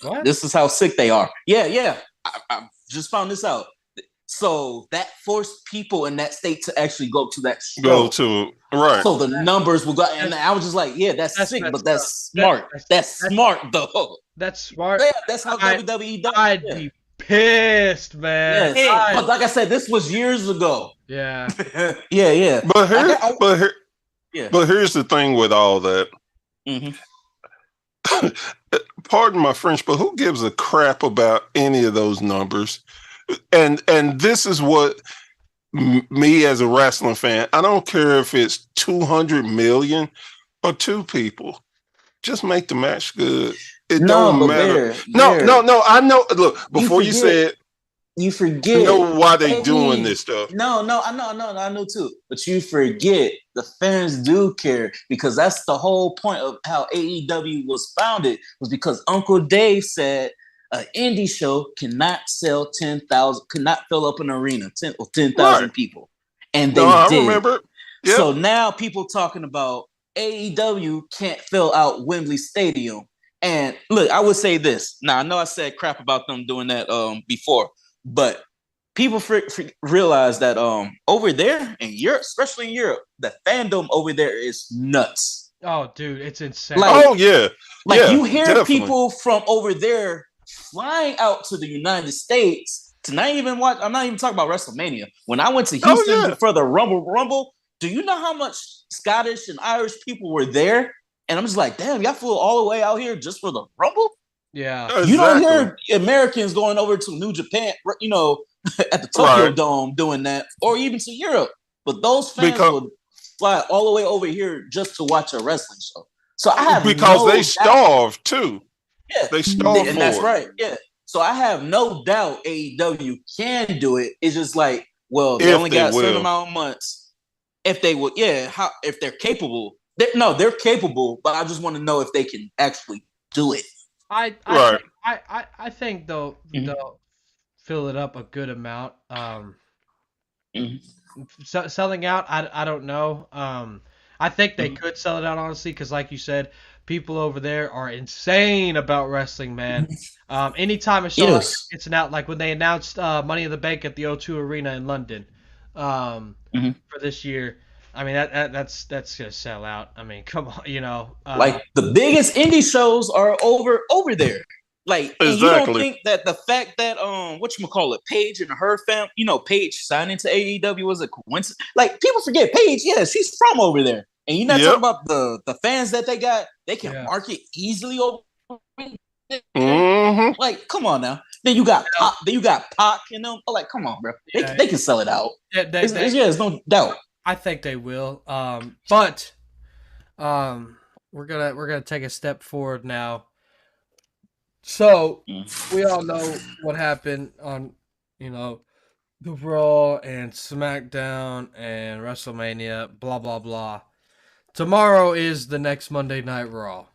What? This is how sick they are. Yeah. I just found this out. So that forced people in that state to actually go to that show. Go to right. So the numbers will go, and I was just like, yeah, that's sick, but that's smart. That's smart though. That's smart. Yeah, that's how WWE does. I'd be pissed, man. Yes. But like I said, this was years ago. Yeah. yeah. But here's the thing with all that. Mm-hmm. Pardon my French, but who gives a crap about any of those numbers? And this is what me as a wrestling fan, I don't care if it's 200 million or 2 people. Just make the match good. It don't matter. No. I know. Look, before you said, you forget. I know why they doing this stuff. No, I know too. But you forget the fans do care, because that's the whole point of how AEW was founded, was because Uncle Dave said an indie show cannot sell 10,000, could not fill up an arena, 10,000 people, and they did. I remember. Yep. So now people talking about AEW can't fill out Wembley Stadium. And look, I would say this. Now I know I said crap about them doing that before, but people realize that over there in Europe, especially in Europe, the fandom over there is nuts. Oh, dude, it's insane. You hear definitely. People from over there flying out to the United States to not even watch. I'm not even talking about WrestleMania. When I went to Houston for the Rumble, do you know how much Scottish and Irish people were there? And I'm just like, damn, y'all flew all the way out here just for the Rumble? Yeah. Exactly. You don't hear Americans going over to New Japan, at the Tokyo Dome doing that, or even to Europe. But those fans would fly all the way over here just to watch a wrestling show. So I have they starve too. Yeah, they starve, and that's right. Yeah, so I have no doubt AEW can do it. It's just like, well, they only got a certain amount of months. If they would, if they're capable. They're capable, but I just want to know if they can actually do it. I think they'll fill it up a good amount. Selling out, I don't know. I think they could sell it out, honestly, because like you said, people over there are insane about wrestling, man. Anytime a show it's out, like when they announced Money in the Bank at the O2 Arena in London for this year. I mean, that's gonna sell out. I mean, come on, like the biggest indie shows are over there. Like, and you don't think that the fact that Paige and her family, Paige signing to AEW was a coincidence? Like, people forget Paige. Yeah, she's from over there, and you're not talking about the fans that they got. They can market easily over. Like, come on now. Then you got Pac and them. Like, come on, bro. They can sell it out. There's no doubt. I think they will. But we're gonna take a step forward now. So we all know what happened on, the Raw and SmackDown and WrestleMania, blah blah blah. Tomorrow is the next Monday Night Raw.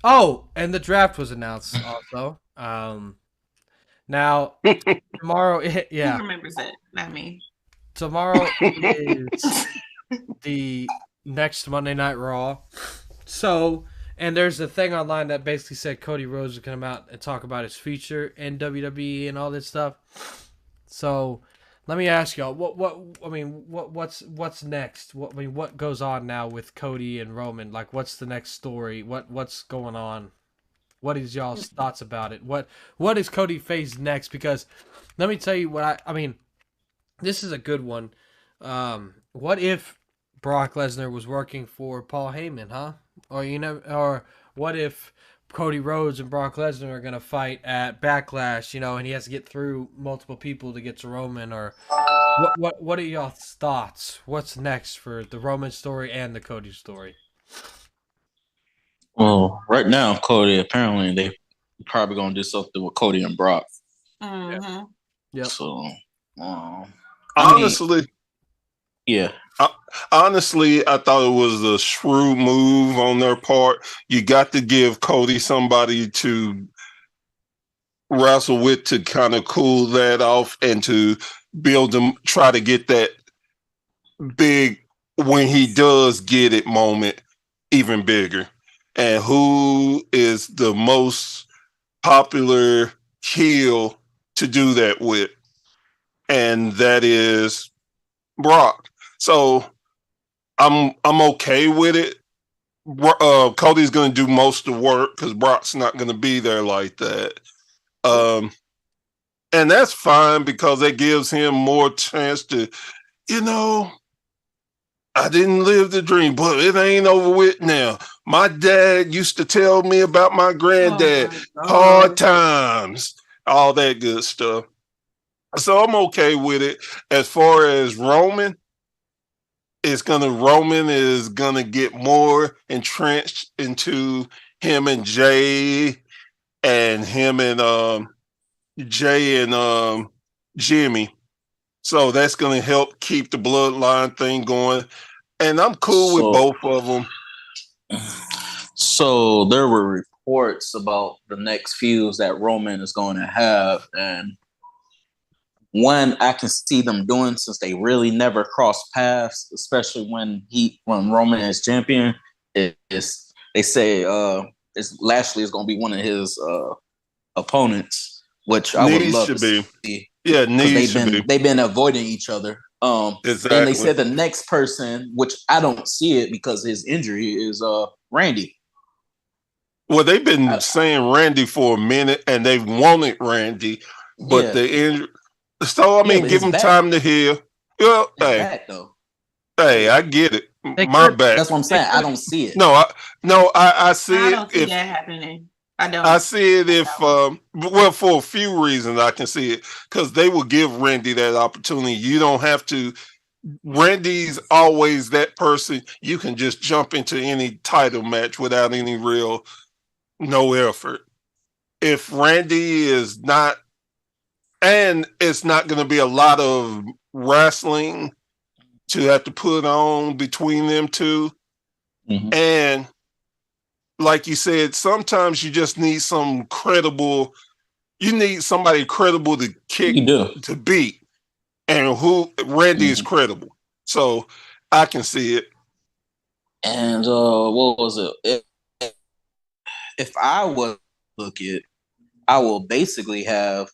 Oh, and the draft was announced also. Now tomorrow, yeah. Who remembers it? Not me. Tomorrow is the next Monday Night Raw. So, and there's a thing online that basically said Cody Rhodes is going to come out and talk about his future in WWE and all this stuff. So, let me ask y'all, what's next? What goes on now with Cody and Roman? Like, what's the next story? What's going on? What is y'all's thoughts about it? What is Cody face next? Because let me tell you what I mean. This is a good one. What if Brock Lesnar was working for Paul Heyman, huh? Or what if Cody Rhodes and Brock Lesnar are gonna fight at Backlash, and he has to get through multiple people to get to Roman? Or what are y'all's thoughts? What's next for the Roman story and the Cody story? Well, right now, Cody, apparently they probably gonna do something with Cody and Brock. Mm-hmm. Yep. So. Honestly, Honestly, I thought it was a shrewd move on their part. You got to give Cody somebody to wrestle with to kind of cool that off and to build them, try to get that big when he does get it moment even bigger. And who is the most popular heel to do that with? And that is Brock. So I'm okay with it. Cody's going to do most of the work because Brock's not going to be there like that. And that's fine because it gives him more chance to, I didn't live the dream, but it ain't over with now. My dad used to tell me about my granddad, hard times, all that good stuff. So I'm okay with it. As far as Roman is gonna get more entrenched into him and Jay and him and Jay and Jimmy. So that's gonna help keep the bloodline thing going. And I'm cool with both of them. So there were reports about the next feuds that Roman is going to have, and one I can see them doing since they really never crossed paths, especially when Roman is champion. They say Lashley is going to be one of his opponents, which I would love to see. Yeah, they've been avoiding each other. Exactly. And they said the next person, which I don't see it because his injury, is Randy. Well, they've been saying Randy for a minute, and they've wanted Randy, but the injury. So I mean, give him time to heal. Well, hey, I get it. My bad. That's what I'm saying. I don't see it. No, I see it. I don't see that happening. I don't. I see it if, well, for a few reasons I can see it because they will give Randy that opportunity. You don't have to. Randy's always that person you can just jump into any title match without any no effort. If Randy is not, and it's not going to be a lot of wrestling to have to put on between them two. Mm-hmm. And like you said, sometimes you just need somebody credible to kick, to beat. And Randy is credible. So I can see it. And what was it? If I was to look at, I will basically have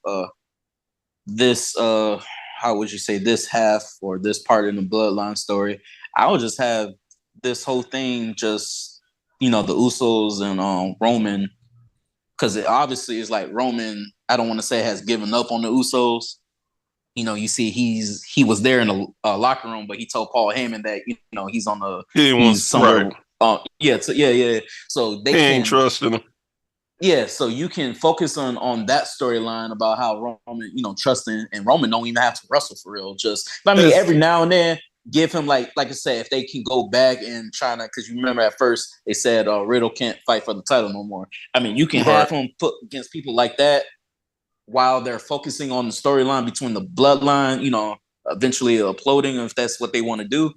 this, how would you say, this half or this part in the bloodline story. I would just have this whole thing just, the Usos and Roman, because it obviously is like Roman, I don't want to say has given up on the Usos. You see he was there in the locker room, but he told Paul Heyman that, he's on the, he's somewhere. Right. So they ain't trusting him. Yeah, so you can focus on that storyline about how Roman, trusting, and Roman don't even have to wrestle for real. Every now and then, give him like I said, if they can go back and try to, because you remember at first they said Riddle can't fight for the title no more. You can have him put against people like that while they're focusing on the storyline between the bloodline, eventually imploding if that's what they want to do.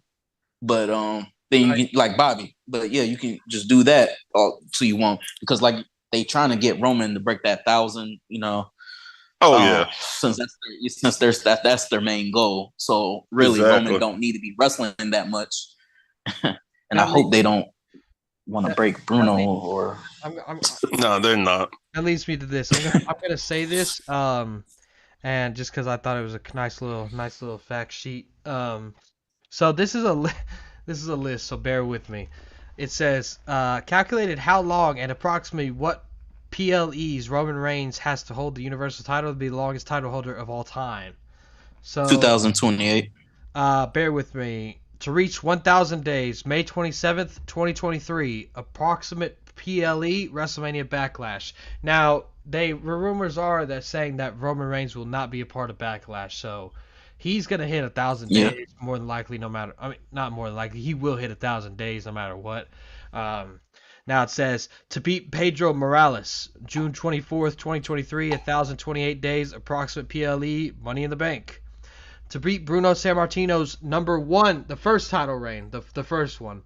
But then you can, like Bobby, but yeah, you can just do that so you won't, because like they trying to get Roman to break that 1,000, since that's their main goal. So really, Roman don't need to be wrestling that much, and I hope they don't want to break Bruno or. No, they're not. That leads me to this. I'm gonna say this, and just because I thought it was a nice little fact sheet. So this is a list. So bear with me. It says calculated how long and approximately what PLEs Roman Reigns has to hold the Universal title to be the longest title holder of all time. So 2028. Bear with me. To reach 1,000 days, May 27th, 2023, approximate PLE WrestleMania Backlash. Now, rumors are that saying that Roman Reigns will not be a part of Backlash, so he's gonna hit 1,000 days more than likely. Not more than likely. He will hit 1,000 days no matter what. Now it says to beat Pedro Morales, June 24th, 2023, 1,028 days, approximate PLE, Money in the Bank. To beat Bruno Sammartino's number 1, the first title reign, the first one,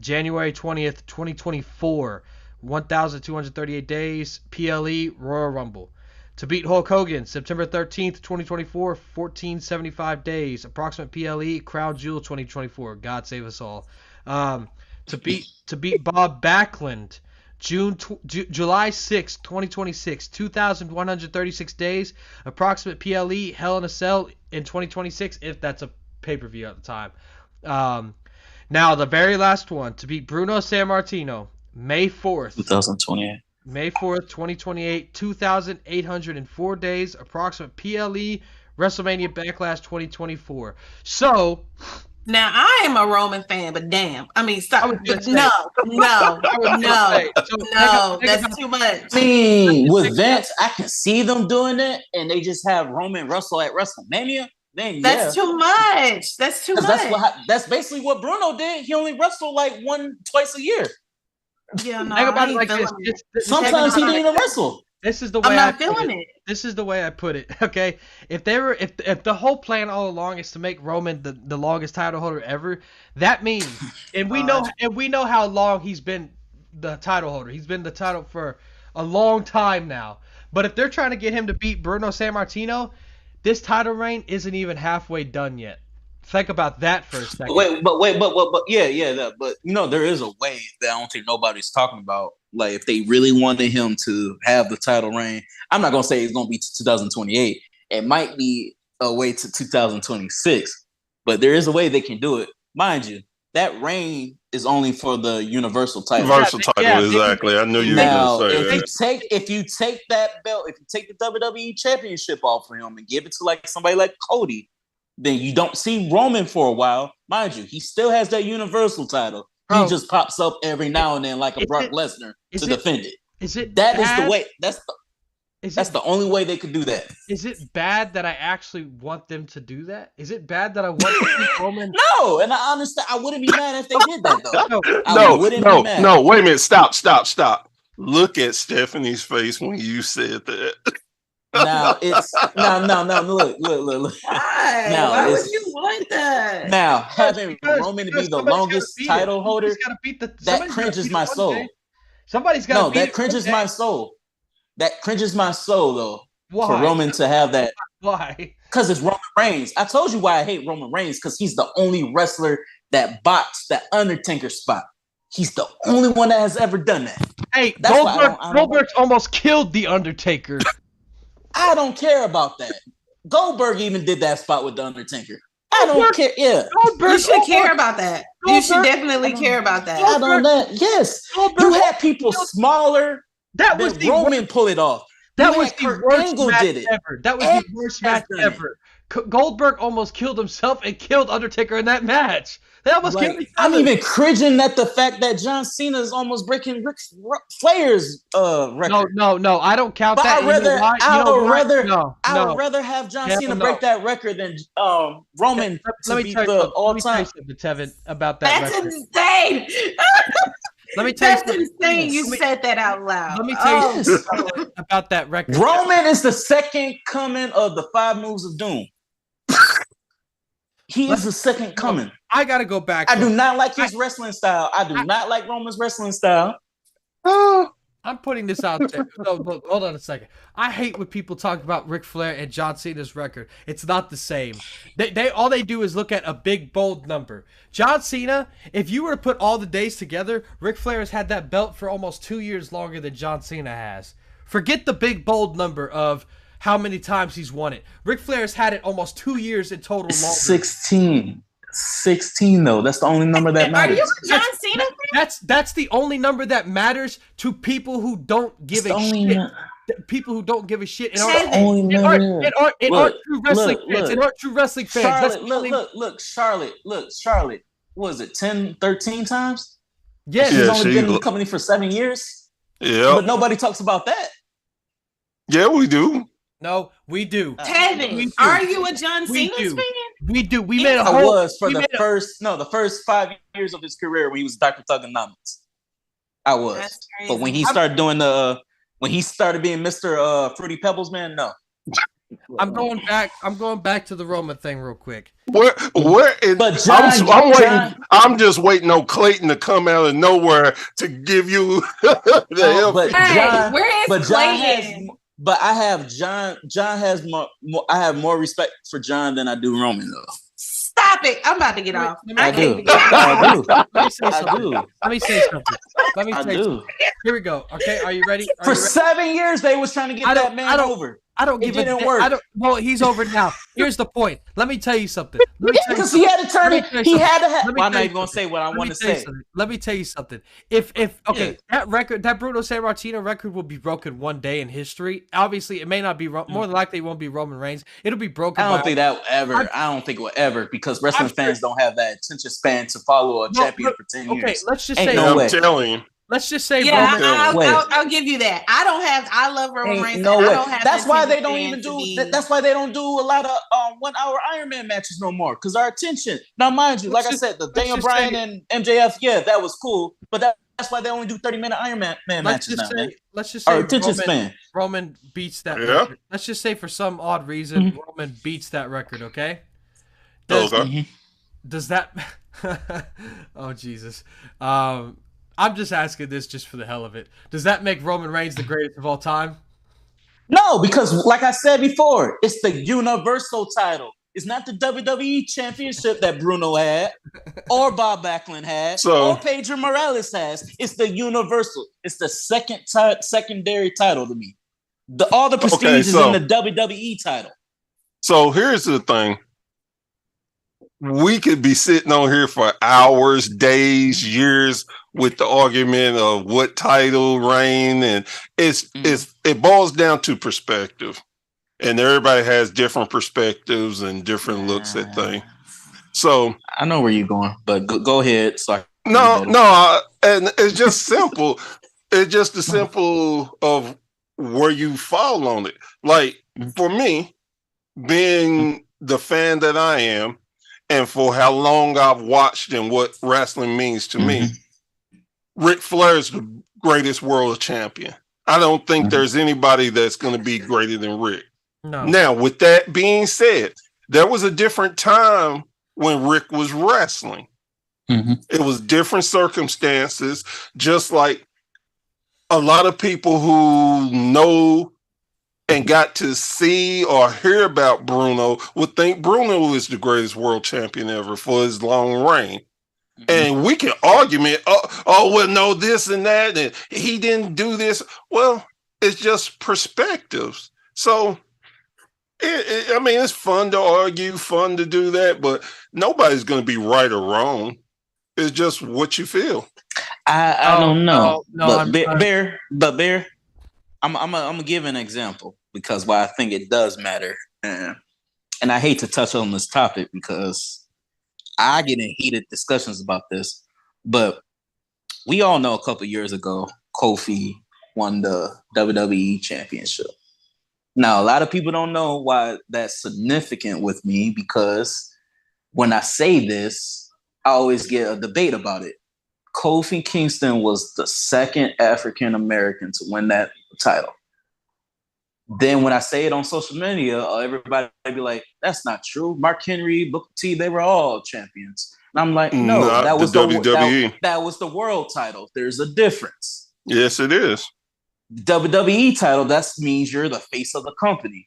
January 20th, 2024, 1,238 days, PLE, Royal Rumble. To beat Hulk Hogan, September 13th, 2024, 1,475 days, approximate PLE, Crown Jewel 2024. God save us all. To beat Bob Backlund, July 6th, 2026, 2,136 days, approximate PLE, Hell in a Cell in 2026, if that's a pay-per-view at the time. Now, the very last one, to beat Bruno Sammartino, May 4th. 2028. May 4th, 2028, 2,804 days, approximate PLE, WrestleMania Backlash 2024. So... Now, I am a Roman fan, but damn. I mean, stop. No, that's too much. I mean, with Vince, I can see them doing it, and they just have Roman wrestle at WrestleMania. Then that's too much. That's too much. That's basically what Bruno did. He only wrestled like twice a year. Yeah, no. Sometimes he didn't even wrestle. This is the way I'm not feeling it. This is the way I put it. Okay, if the whole plan all along is to make Roman the longest title holder ever, that means, and we know how long he's been the title holder. He's been the title for a long time now. But if they're trying to get him to beat Bruno Sammartino, this title reign isn't even halfway done yet. Think about that for a second. But there is a way that I don't think nobody's talking about. Like, if they really wanted him to have the title reign, I'm not gonna say it's gonna be 2028. It might be a way to 2026, but there is a way they can do it. Mind you, that reign is only for the Universal title. Exactly. I knew you were gonna say that. If you take that belt, if you take the WWE Championship off of him and give it to like somebody like Cody, then you don't see Roman for a while. Mind you, he still has that Universal title. He just pops up every now and then like a Brock Lesnar to defend it. Is the way. That's the only way they could do that. Is it bad that I actually want them to do that? Is it bad that I want to see Roman? No, and I understand. I wouldn't be mad if they did that though. No. Wait a minute. Stop. Look at Stephanie's face when you said that. Now it's look. Why would you want that? Now having Roman to be the longest title holder, that cringes my soul. Somebody's got to that cringes my soul. That cringes my soul though. Why? For Roman to have that. Why? Because it's Roman Reigns. I told you why I hate Roman Reigns, because he's the only wrestler that boxed that Undertaker spot. He's the only one that has ever done that. Hey, Goldberg almost killed the Undertaker. I don't care about that. Goldberg even did that spot with the Undertaker. I don't care. Yeah, you should care about that. You should definitely care about that. I don't know. Yes, you had people smaller. That was the Roman pull it off. That was the worst match ever. That was the worst match ever. Goldberg almost killed himself and killed Undertaker in that match. They almost killed each other. I'm even cringing at the fact that John Cena is almost breaking Flair's record. No, I don't count that. I would rather have John Cena break that record than Roman to be the all-time. Tevin, about that. That's insane. Let me tell you. That's insane. You said that out loud. Let me tell you about that record. Roman is the second coming of the 5 moves of doom. He is the second coming. I gotta go back. I do not like his wrestling style. I do not like Roman's wrestling style. I'm putting this out there. No, hold on a second. I hate when people talk about Ric Flair and John Cena's record. It's not the same. They all they do is look at a big bold number. John Cena, if you were to put all the days together, Ric Flair has had that belt for almost 2 years longer than John Cena has. Forget the big bold number of how many times he's won it. Ric Flair's had it almost 2 years in total longer. 16 though. That's the only number that matters. Are you a John Cena fan? That's the only number that matters to people who don't give a shit. People who don't give a shit and aren't true wrestling fans. And aren't true wrestling fans. Charlotte, Charlotte. What was it, 10, 13 times? Yes. She's only been in the company for 7 years. Yeah. But nobody talks about that. Yeah, we do. No, we do. Tevin, are you a John Cena fan? We do. We made a whole. The first 5 years of his career when he was Dr. Thugonomics. I was. But when he started doing when he started being Mr. Fruity Pebbles, man, no. I'm going back to the Roman thing real quick. Where But John, I'm waiting. John, I'm just waiting on Clayton to come out of nowhere to give you the help. but Hey, John, where is but John has, Clayton? but I have John. John has more. I have more respect for John than I do Roman, though. Stop it! I'm about to get off. I can't do. even get I do. Let me say I something. do. Let me say something. Let me I say do. something. Here we go. Okay, are you ready? Are For you ready? 7 years, they was trying to get that man over. I don't It give a didn't damn. work. Well, he's over now. Here's the point. Let me tell you something. Because he had to turn it. He had to have. Let me Well, I'm tell not you even gonna say what I want to tell you say. something. Let me tell you something. If that record, that Bruno Sammartino record will be broken one day in history. Obviously, it may not be. More than likely, it won't be Roman Reigns. It'll be broken. I don't think that will ever. I don't think it will ever, because wrestling fans don't have that attention span to follow a champion for 10 years. Okay, let's just Ain't say. no way. I'm telling you. Let's just say. Yeah, Roman, I'll give you that. I love Roman Reigns. No way. I don't have That's the why they attention don't span even to do. be- That's why they don't do a lot of 1 hour Iron Man matches no more. Because our attention. Now, mind you, like I said, the Daniel Bryan and MJF, yeah, that was cool. But that's why they only do 30-minute Iron Man matches now, man. Let's just say Our attention span. Roman beats that Yeah. record. Let's just say for some odd reason Roman beats that record. Okay. Does that? Oh Jesus. I'm just asking this just for the hell of it. Does that make Roman Reigns the greatest of all time? No, because like I said before, it's the Universal title. It's not the WWE Championship that Bruno had, or Bob Backlund had, or Pedro Morales has. It's the Universal. It's the secondary title to me. All the prestige is in the WWE title. So here's the thing. We could be sitting on here for hours, days, years with the argument of what title reign, and it boils down to perspective, and everybody has different perspectives and different looks at things. So I know where you're going, but go ahead. Sorry. And it's just simple. It's just the simple of where you fall on it. Like for me, being the fan that I am, and for how long I've watched and what wrestling means to me, Ric Flair is the greatest world champion. I don't think there's anybody that's going to be greater than Rick. No. Now, with that being said, there was a different time when Rick was wrestling. It was different circumstances, just like a lot of people who know and got to see or hear about Bruno would think Bruno is the greatest world champion ever for his long reign. And we can argument, well, no, this and that, and he didn't do this. Well, it's just perspectives. So, I mean, it's fun to argue, fun to do that, but nobody's going to be right or wrong. It's just what you feel. I don't know. No, Bear, I'm gonna give an example because why I think it does matter, and I hate to touch on this topic because I get in heated discussions about this, but we all know a couple years ago Kofi won the WWE Championship. Now, a lot of people don't know why that's significant with me because when I say this, I always get a debate about it. Kofi Kingston was the second African American to win that title. Then when I say it on social media, everybody be like, that's not true. Mark Henry, Booker T, they were all champions. And I'm like, no, that was the WWE. That was the world title. There's a difference. Yes, it is. WWE title, that means you're the face of the company.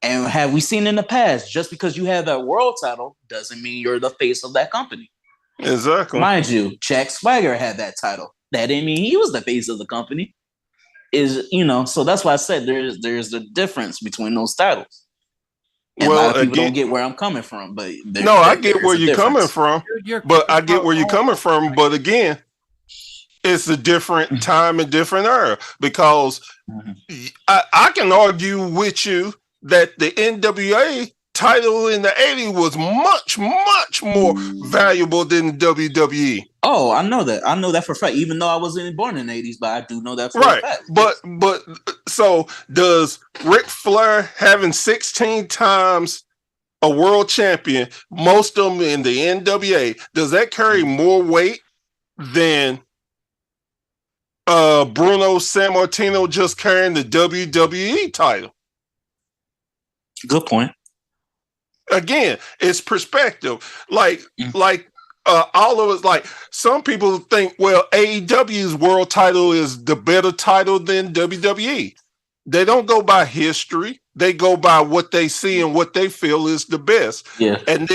And have we seen in the past, just because you have that world title doesn't mean you're the face of that company. Exactly. Mind you, Jack Swagger had that title. That didn't mean he was the face of the company. So that's why I said there's a difference between those titles. And a lot of people don't get where I'm coming from, but I get where you're coming from. I get where you're coming from. But again, it's a different time and different era because I can argue with you that the NWA title in the 80s was much, much more valuable than WWE. Oh, I know that. I know that for a fact. Even though I wasn't born in the 80s, but I do know that for a fact. But so does Ric Flair having 16 times a world champion, most of them in the NWA, does that carry more weight than Bruno Sammartino just carrying the WWE title? Good point. Again, it's perspective. Like all of us, like some people think, well, AEW's world title is the better title than WWE. They don't go by history. They go by what they see and what they feel is the best. Yeah. And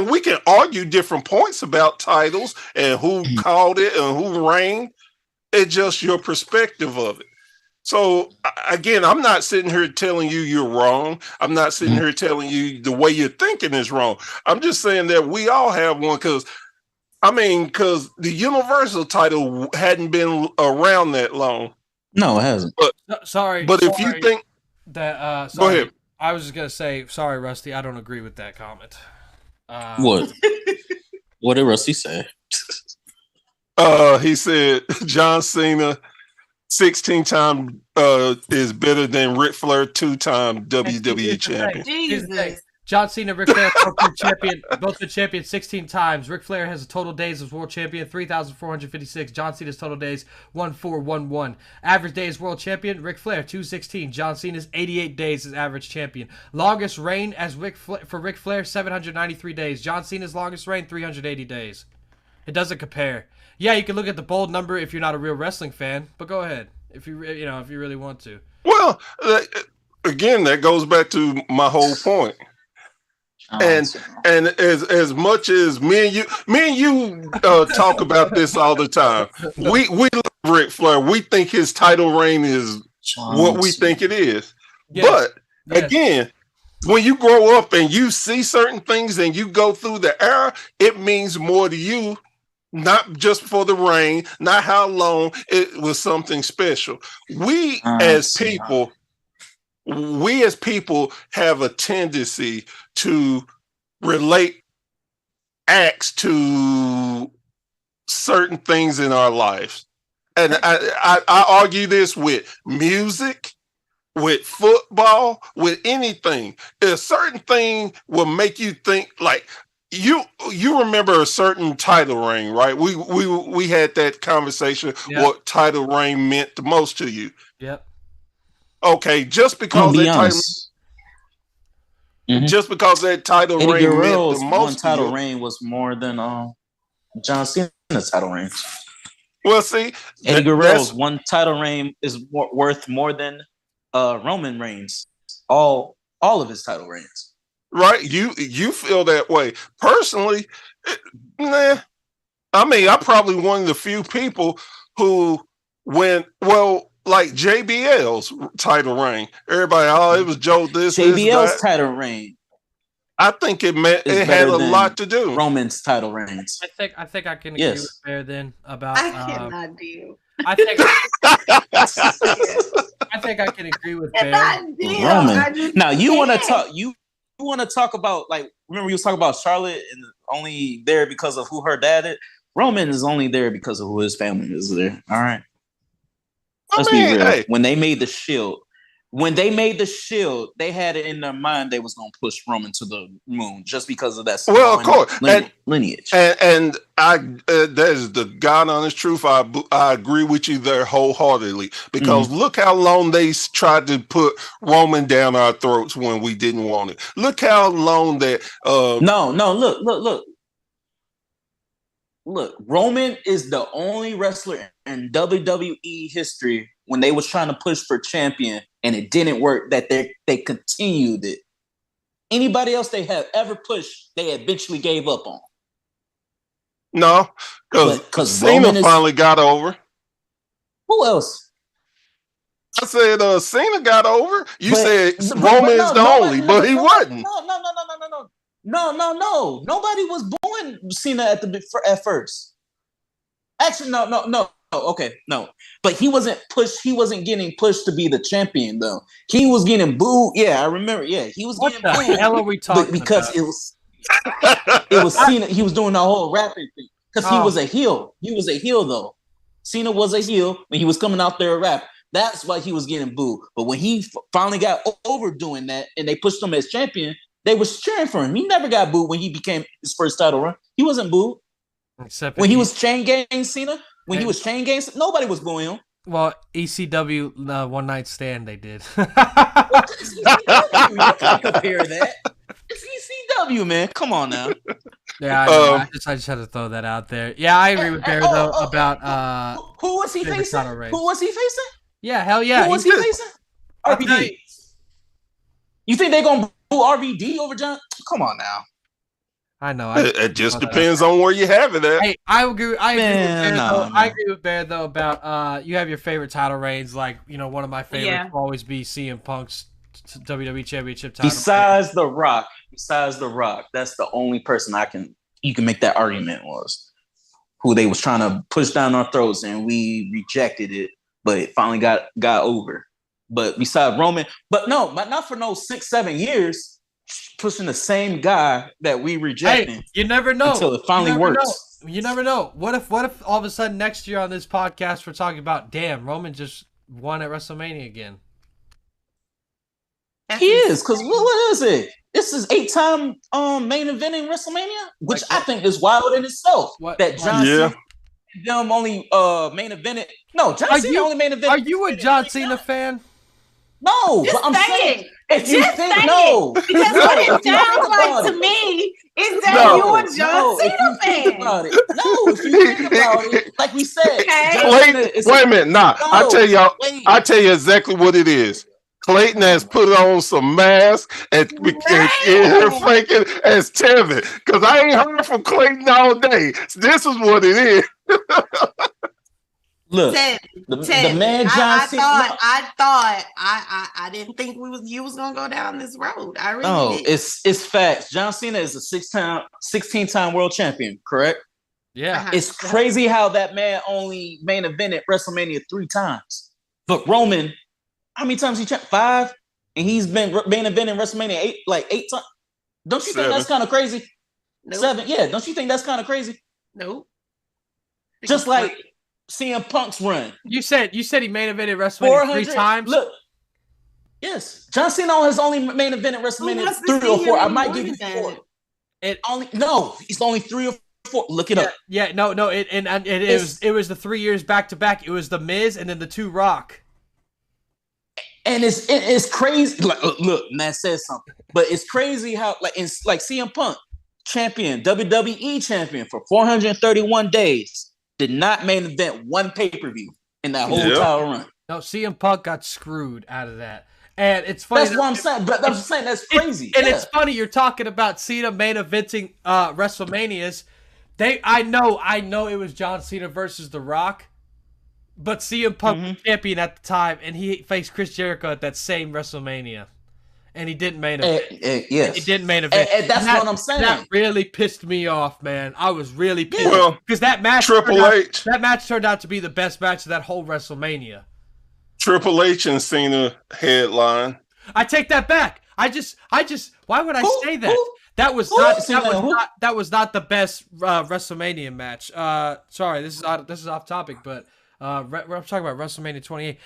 we can argue different points about titles and who called it and who reigned. It's just your perspective of it. So again, I'm not sitting here telling you you're wrong. I'm not sitting here telling you the way you're thinking is wrong. I'm just saying that we all have one because the Universal title hadn't been around that long. No, it hasn't. But if you think that, go ahead. I was just gonna say, sorry, Rusty, I don't agree with that comment. What? What did Rusty say? He said John Cena 16-time is better than Ric Flair 2-time WWE champion. Jesus. John Cena, Ric Flair, both been champion 16 times. Ric Flair has a total days as world champion 3,456. John Cena's total days 1,411. Average days world champion Ric Flair 216. John Cena's 88 days as average champion. Longest reign as for Ric Flair 793 days. John Cena's longest reign 380 days. It doesn't compare. Yeah, you can look at the bold number if you're not a real wrestling fan, but go ahead if you really want to. Well, again, that goes back to my whole point. And as much as me and you talk about this all the time, we love Ric Flair. We think his title reign is what we think it is. Yes. But again, when you grow up and you see certain things and you go through the era, it means more to you. Not just for the reign, not how long, it was something special. We as people have a tendency to relate acts to certain things in our lives. And I argue this with music, with football, with anything. A certain thing will make you think like, you remember a certain title reign, right? We had that conversation. Yep. What title reign meant the most to you? Yep. Okay, just because that title Eddie reign Guerrero's meant the most. One title reign was more than John Cena's title reign. Well, see, Eddie Guerrero's one title reign is worth more than Roman Reigns. All of his title reigns. Right, you feel that way. Personally, nah. I mean, I'm probably one of the few people who like JBL's title reign. Everybody, it was Joe this. JBL's title reign. I think it had a lot to do. Roman's title reigns. I think I can agree with Bear then about. I cannot deal. I think I can agree with Bear. Roman. Now you want to talk. You want to talk about, like, remember you was talking about Charlotte and only there because of who her dad is? Roman is only there because of who his family is there. All right. Let's be real. Hey. When they made the Shield, they had it in their mind they was going to push Roman to the moon just because of that. Well, of course. Lineage. And that is the God honest truth. I agree with you there wholeheartedly because look how long they tried to put Roman down our throats when we didn't want it. Look how long that. Look, Roman is the only wrestler in WWE history when they was trying to push for champion and it didn't work, that they continued it. Anybody else they have ever pushed, they eventually gave up on. No, because Cena finally got over. Who else? I said Cena got over. You said Roman is the only, but he wasn't. No. Nobody was booing Cena at first. Actually, no. Okay, no. But he wasn't pushed. He wasn't getting pushed to be the champion, though. He was getting booed. Yeah, I remember. Yeah, he was getting booed. What the hell are we talking because about? It was Cena. He was doing the whole rapping thing because he was a heel. He was a heel, though. Cena was a heel when he was coming out there rap. That's why he was getting booed. But when he finally got over doing that and they pushed him as champion, they was cheering for him. He never got booed when he became his first title run. He wasn't booed. Except when he was chain gang Cena. When he was chain gang, nobody was booing him. Well, ECW One Night Stand they did. It's ECW. You can't compare that. It's ECW, man. Come on now. Yeah, I know. I just had to throw that out there. Yeah, I agree with Bear though about who was he facing? Who was he facing? Yeah, hell yeah. Who was he facing? RVD. You think they're gonna boo RVD over John? Come on now. I know. It just depends on where you have it at. Hey, I agree with Bear though about you have your favorite title reigns. Like, you know, one of my favorites will always be CM Punk's WWE Championship title. Besides The Rock, that's the only person you can make that argument was who they was trying to push down our throats and we rejected it, but it finally got over. But besides Roman, but not for no 6-7 years. Pushing the same guy that we rejected. Hey, you never know until it finally works. You never know. What if all of a sudden next year on this podcast we're talking about, damn, Roman just won at WrestleMania again. He is, because what is it? This is 8-time main event in WrestleMania, which I think is wild in itself. That John Cena them only main evented. No, John Cena only main evented. Are you a John Cena fan? No, but I'm saying. If you think because what it sounds like to me is that you're a John Cena fan. If you think about it, like we said, wait a minute, I tell you exactly what it is. Clayton has put on some masks and here faking as Tevin, because I ain't heard from Clayton all day. This is what it is. Look, the man John Cena. I didn't think you was gonna go down this road. I really did. It's facts. John Cena is a 16-time world champion, correct? Yeah. It's crazy how that man only main evented WrestleMania 3 times. But Roman, how many times he checked? 5, and he's been main eventing WrestleMania 8 times. Don't you think that's kind of crazy? Nope. 7, yeah. Don't you think that's kind of crazy? Nope. Just like CM Punk's run. You said he main evented WrestleMania 3 times. Look, yes, John Cena has only main evented WrestleMania 3 or 4. I might give you 4. It's only 3 or 4. Look it up. Yeah, no, it was the 3 years back to back. It was the Miz and then the 2 Rock. And it's crazy. Like, look, and that says something. But it's crazy how it's like CM Punk, champion, WWE champion for 431 days. Did not main event one pay-per-view in that whole title run. No, CM Punk got screwed out of that. And it's funny. That's what I'm saying. But I'm saying that's crazy. It's funny you're talking about Cena main eventing WrestleManias. I know it was John Cena versus The Rock, but CM Punk was champion at the time, and he faced Chris Jericho at that same WrestleMania. And he didn't main event. Yes. He didn't main event. And that's what I'm saying. That really pissed me off, man. I was really pissed. Because that match turned out to be the best match of that whole WrestleMania. Triple H and Cena headline. I take that back. Why would I say that? That was not the best WrestleMania match. Sorry, this is off topic, but we're talking about WrestleMania 28.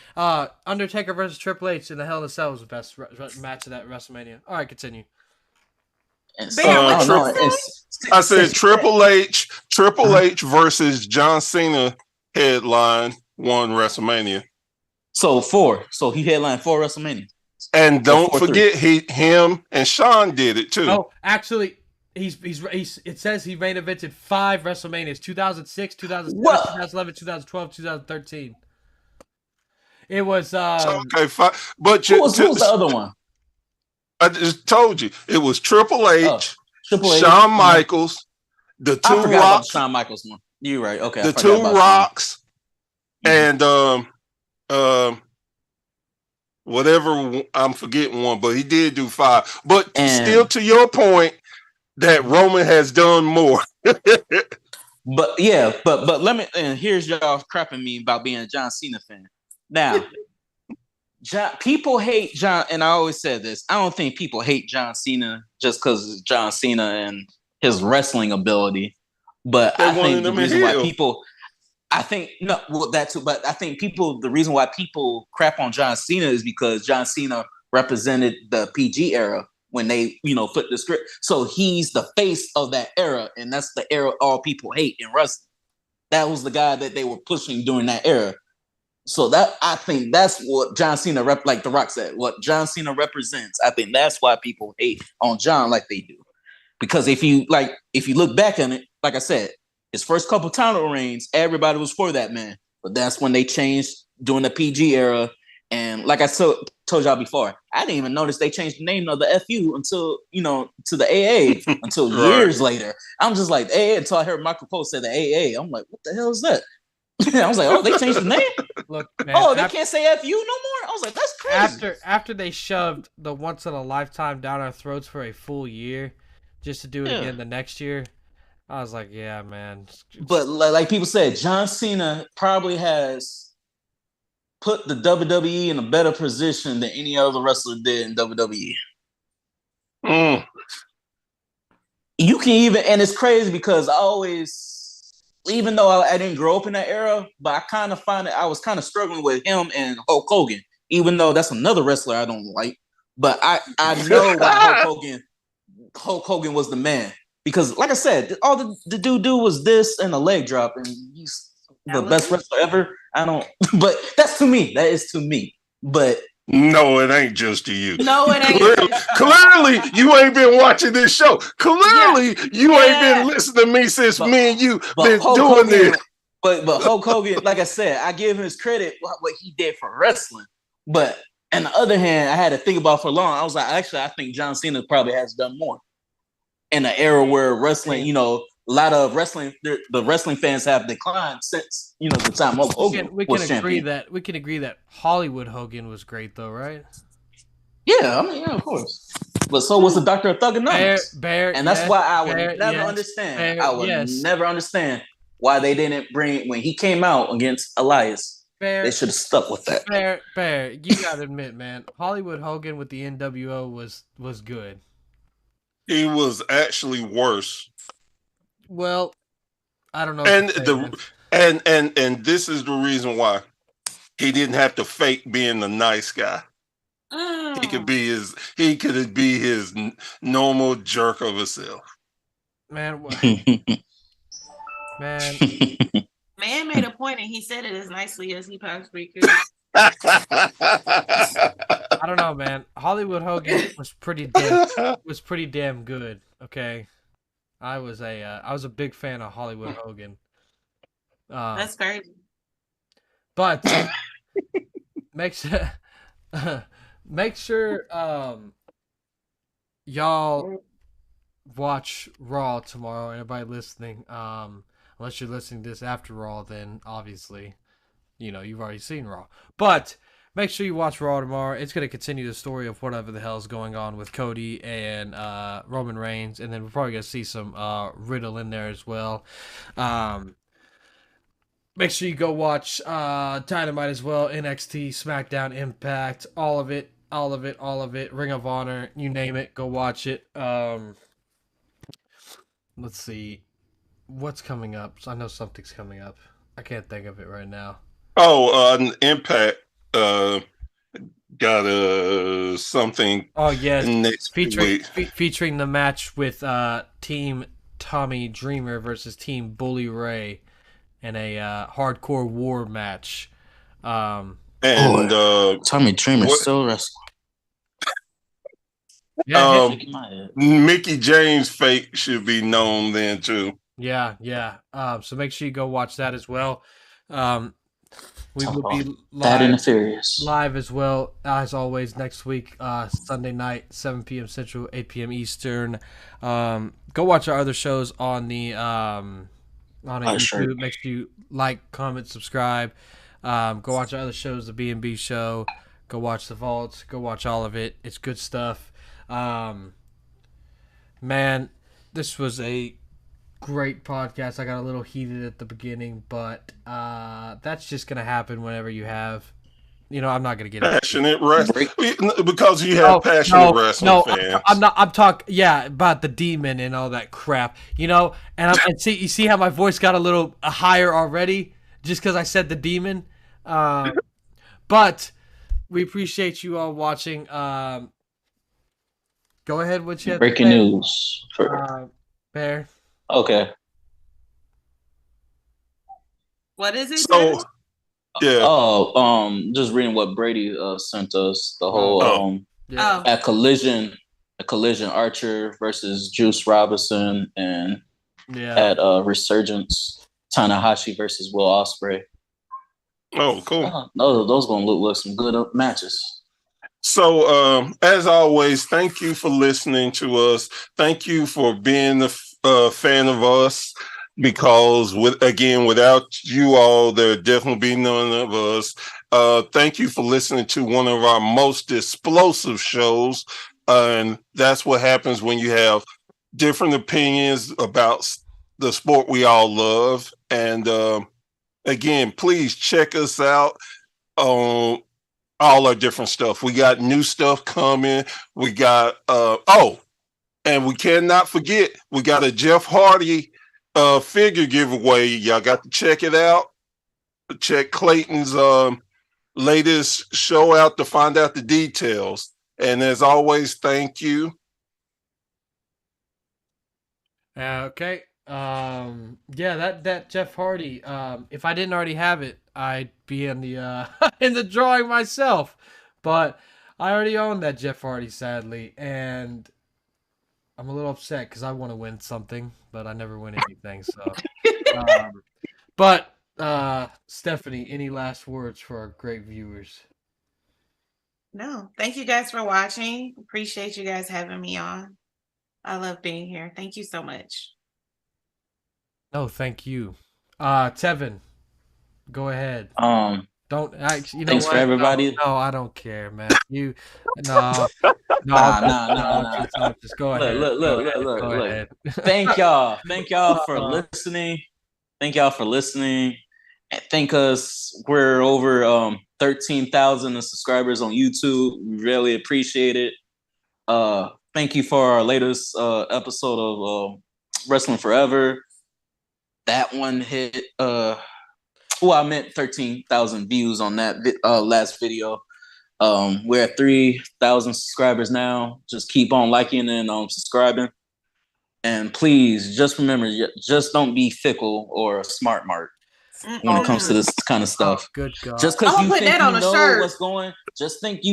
Undertaker versus Triple H in the Hell in a Cell was the best match of that WrestleMania. All right, continue. I said Triple H versus John Cena headline 1 WrestleMania. So 4. So he headlined 4 WrestleMania. And don't forget him and Sean did it too. Oh, actually, it says he main evented 5 WrestleManias: 2006, 2007, 2011, 2012, 2013. It was okay, 5. But who was the other one? I just told you it was Triple H, Shawn Michaels, the 2 Rocks. Shawn Michaels one. You're right. Okay, the 2 Rocks, and whatever, I'm forgetting one, but he did do 5. But still, to your point, that Roman has done more. But let me. And here's y'all crapping me about being a John Cena fan. Now, people hate John, and I always said this. I don't think people hate John Cena just because of John Cena and his wrestling ability. But I think the reason why people. That too. But I think the reason why people crap on John Cena is because John Cena represented the PG era when they, flipped the script. So he's the face of that era, and that's the era all people hate in wrestling. That was the guy that they were pushing during that era. So that I think that's what John Cena like The Rock said. What John Cena represents. I think that's why people hate on John like they do. Because if you look back on it, like I said, his first couple title reigns, everybody was for that man. But that's when they changed during the PG era. And like I told y'all before, I didn't even notice they changed the name of the FU until, to the AA until years later. I'm just like, AA, until I heard Michael Cole say the AA. I'm like, what the hell is that? I was like, oh, they changed the name? Look, man, they can't say FU no more? I was like, that's crazy. After they shoved the once in a lifetime down our throats for a full year just to do it again the next year, I was like, yeah, man. But like people said, John Cena probably has put the WWE in a better position than any other wrestler did in WWE. You can even, and it's crazy because I always, even though I didn't grow up in that era, but I kind of find it, I was kind of struggling with him and Hulk Hogan, even though that's another wrestler I don't like. But I know why Hulk Hogan was the man. Because, like I said, all the dude do was this and a leg drop, and he's the best wrestler ever. But that's to me. That is to me. But no, it ain't just to you. No, it ain't. Clearly, you ain't been watching this show. Clearly, you ain't been listening to me since me and you been doing this. But Hulk Hogan, like I said, I give him his credit what he did for wrestling. But on the other hand, I had to think about it for long. I was like, actually, I think John Cena probably has done more. In an era where wrestling, a lot of wrestling, the wrestling fans have declined since, the time of Hogan. We can agree that Hollywood Hogan was great, though, right? Yeah, of course. But so was the Doctor of Thugonomics. And that's why I would never understand. I would never understand why they didn't bring, when he came out against Elias, they should have stuck with that. Bear, you got to admit, man, Hollywood Hogan with the NWO was good. He was actually worse. Well, I don't know. And this is the reason why he didn't have to fake being the nice guy. He could be his normal jerk of himself. Man, man made a point and he said it as nicely as he possibly could. I don't know, man. Hollywood Hogan was pretty damn good. Okay, I was a big fan of Hollywood Hogan. That's crazy. But make sure y'all watch Raw tomorrow. Everybody listening, unless you're listening to this after Raw, then obviously, you've already seen Raw. But make sure you watch Raw tomorrow. It's going to continue the story of whatever the hell is going on with Cody and Roman Reigns. And then we're probably going to see some Riddle in there as well. Make sure you go watch Dynamite as well. NXT, SmackDown, Impact, all of it. Ring of Honor, you name it. Go watch it. Let's see. What's coming up? I know something's coming up. I can't think of it right now. Impact got something. Oh yes, next week. Featuring the match with Team Tommy Dreamer versus Team Bully Ray in a hardcore war match. Tommy Dreamer still wrestling. Yeah, Mickey James' fate should be known then too. Yeah. So make sure you go watch that as well. We will be live as well, as always, next week, Sunday night, 7 p.m. Central, 8 p.m. Eastern. Go watch our other shows on the on YouTube. Sure. Make sure you like, comment, subscribe. Go watch our other shows, the B&B Show. Go watch The Vault. Go watch all of it. It's good stuff. Man, this was a great podcast. I got a little heated at the beginning, but that's just gonna happen whenever you have, I'm not gonna get passionate wrestling because you have passionate wrestling fans. I'm not. I'm talking, about the demon and all that crap, and you see how my voice got a little higher already just because I said the demon. But we appreciate you all watching. Go ahead, what you have breaking news Bear. Okay. What is it? So, Yeah. Just reading what Brady sent us. The whole Oh. at Collision, Archer versus Juice Robinson, and at Resurgence, Tanahashi versus Will Ospreay. Oh, cool. Those gonna look like some good matches. So, as always, thank you for listening to us. Thank you for being a fan of us, because without you all, there'd definitely be none of us. Thank you for listening to one of our most explosive shows. And that's what happens when you have different opinions about the sport we all love. And again, please check us out on all our different stuff. We got new stuff coming. We got and we cannot forget, we got a Jeff Hardy figure giveaway. Y'all got to check it out. Check Clayton's latest show out to find out the details. And as always, thank you. Okay. That Jeff Hardy. If I didn't already have it, I'd be in the in the drawing myself. But I already own that Jeff Hardy, sadly, and I'm a little upset because I want to win something, but I never win anything. So, Stephanie, any last words for our great viewers? No, thank you guys for watching. Appreciate you guys having me on. I love being here. Thank you so much. No, thank you. Tevin, go ahead. Don't actually. You know thanks what? for everybody. No, I don't care, man. You, no, Just go ahead. Look. Thank y'all for listening. Thank y'all for listening. And thank us. We're over 13,000 subscribers on YouTube. We really appreciate it. Thank you for our latest episode of Wrestling Forever. That one hit. I meant 13,000 views on that last video. We're at 3,000 subscribers now. Just keep on liking and subscribing. And please, just remember, just don't be fickle or smart mark when it comes to this kind of stuff. Oh, good God. Just because you think you know what's going, just because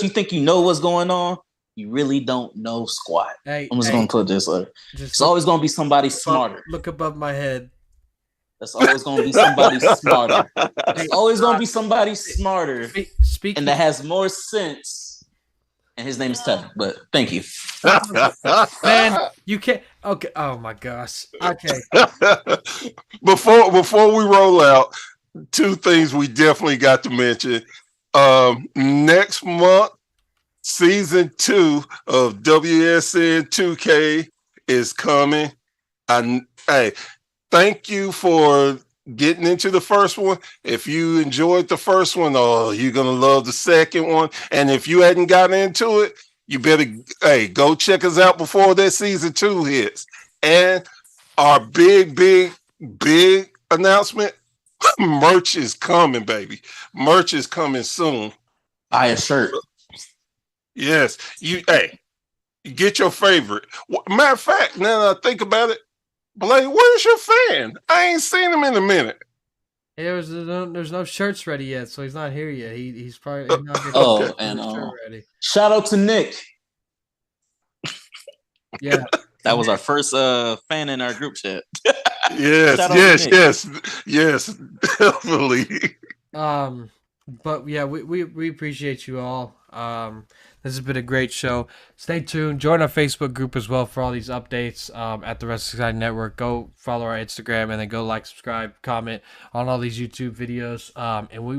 you think you know what's going on, you really don't know squat. I'm just gonna put this way. It's always gonna be somebody smarter. Look above my head. That's always gonna be somebody smarter. It's always gonna be somebody smarter and that has more sense. And his name is Tevin. But thank you. Man, you can't. Okay. Oh my gosh. Okay. Before we roll out, two things we definitely got to mention. Next month, season 2 of WSN 2K is coming. Thank you for getting into the first one. If you enjoyed the first one, you're gonna love the second one. And if you hadn't gotten into it, you better go check us out before that season 2 hits. And our big announcement: merch is coming, baby. Merch is coming soon. Buy a shirt. Yes, you get your favorite. Matter of fact, now that I think about it, Blake, where's your fan? I ain't seen him in a minute. There's no shirts ready yet, so he's not here yet. He's probably not getting ready. Shout out to Nick. Yeah, that was our first fan in our group chat. yes, definitely. But yeah, we appreciate you all. This has been a great show. Stay tuned. Join our Facebook group as well for all these updates at the Wrestling Side Network. Go follow our Instagram and then go like, subscribe, comment on all these YouTube videos. And we will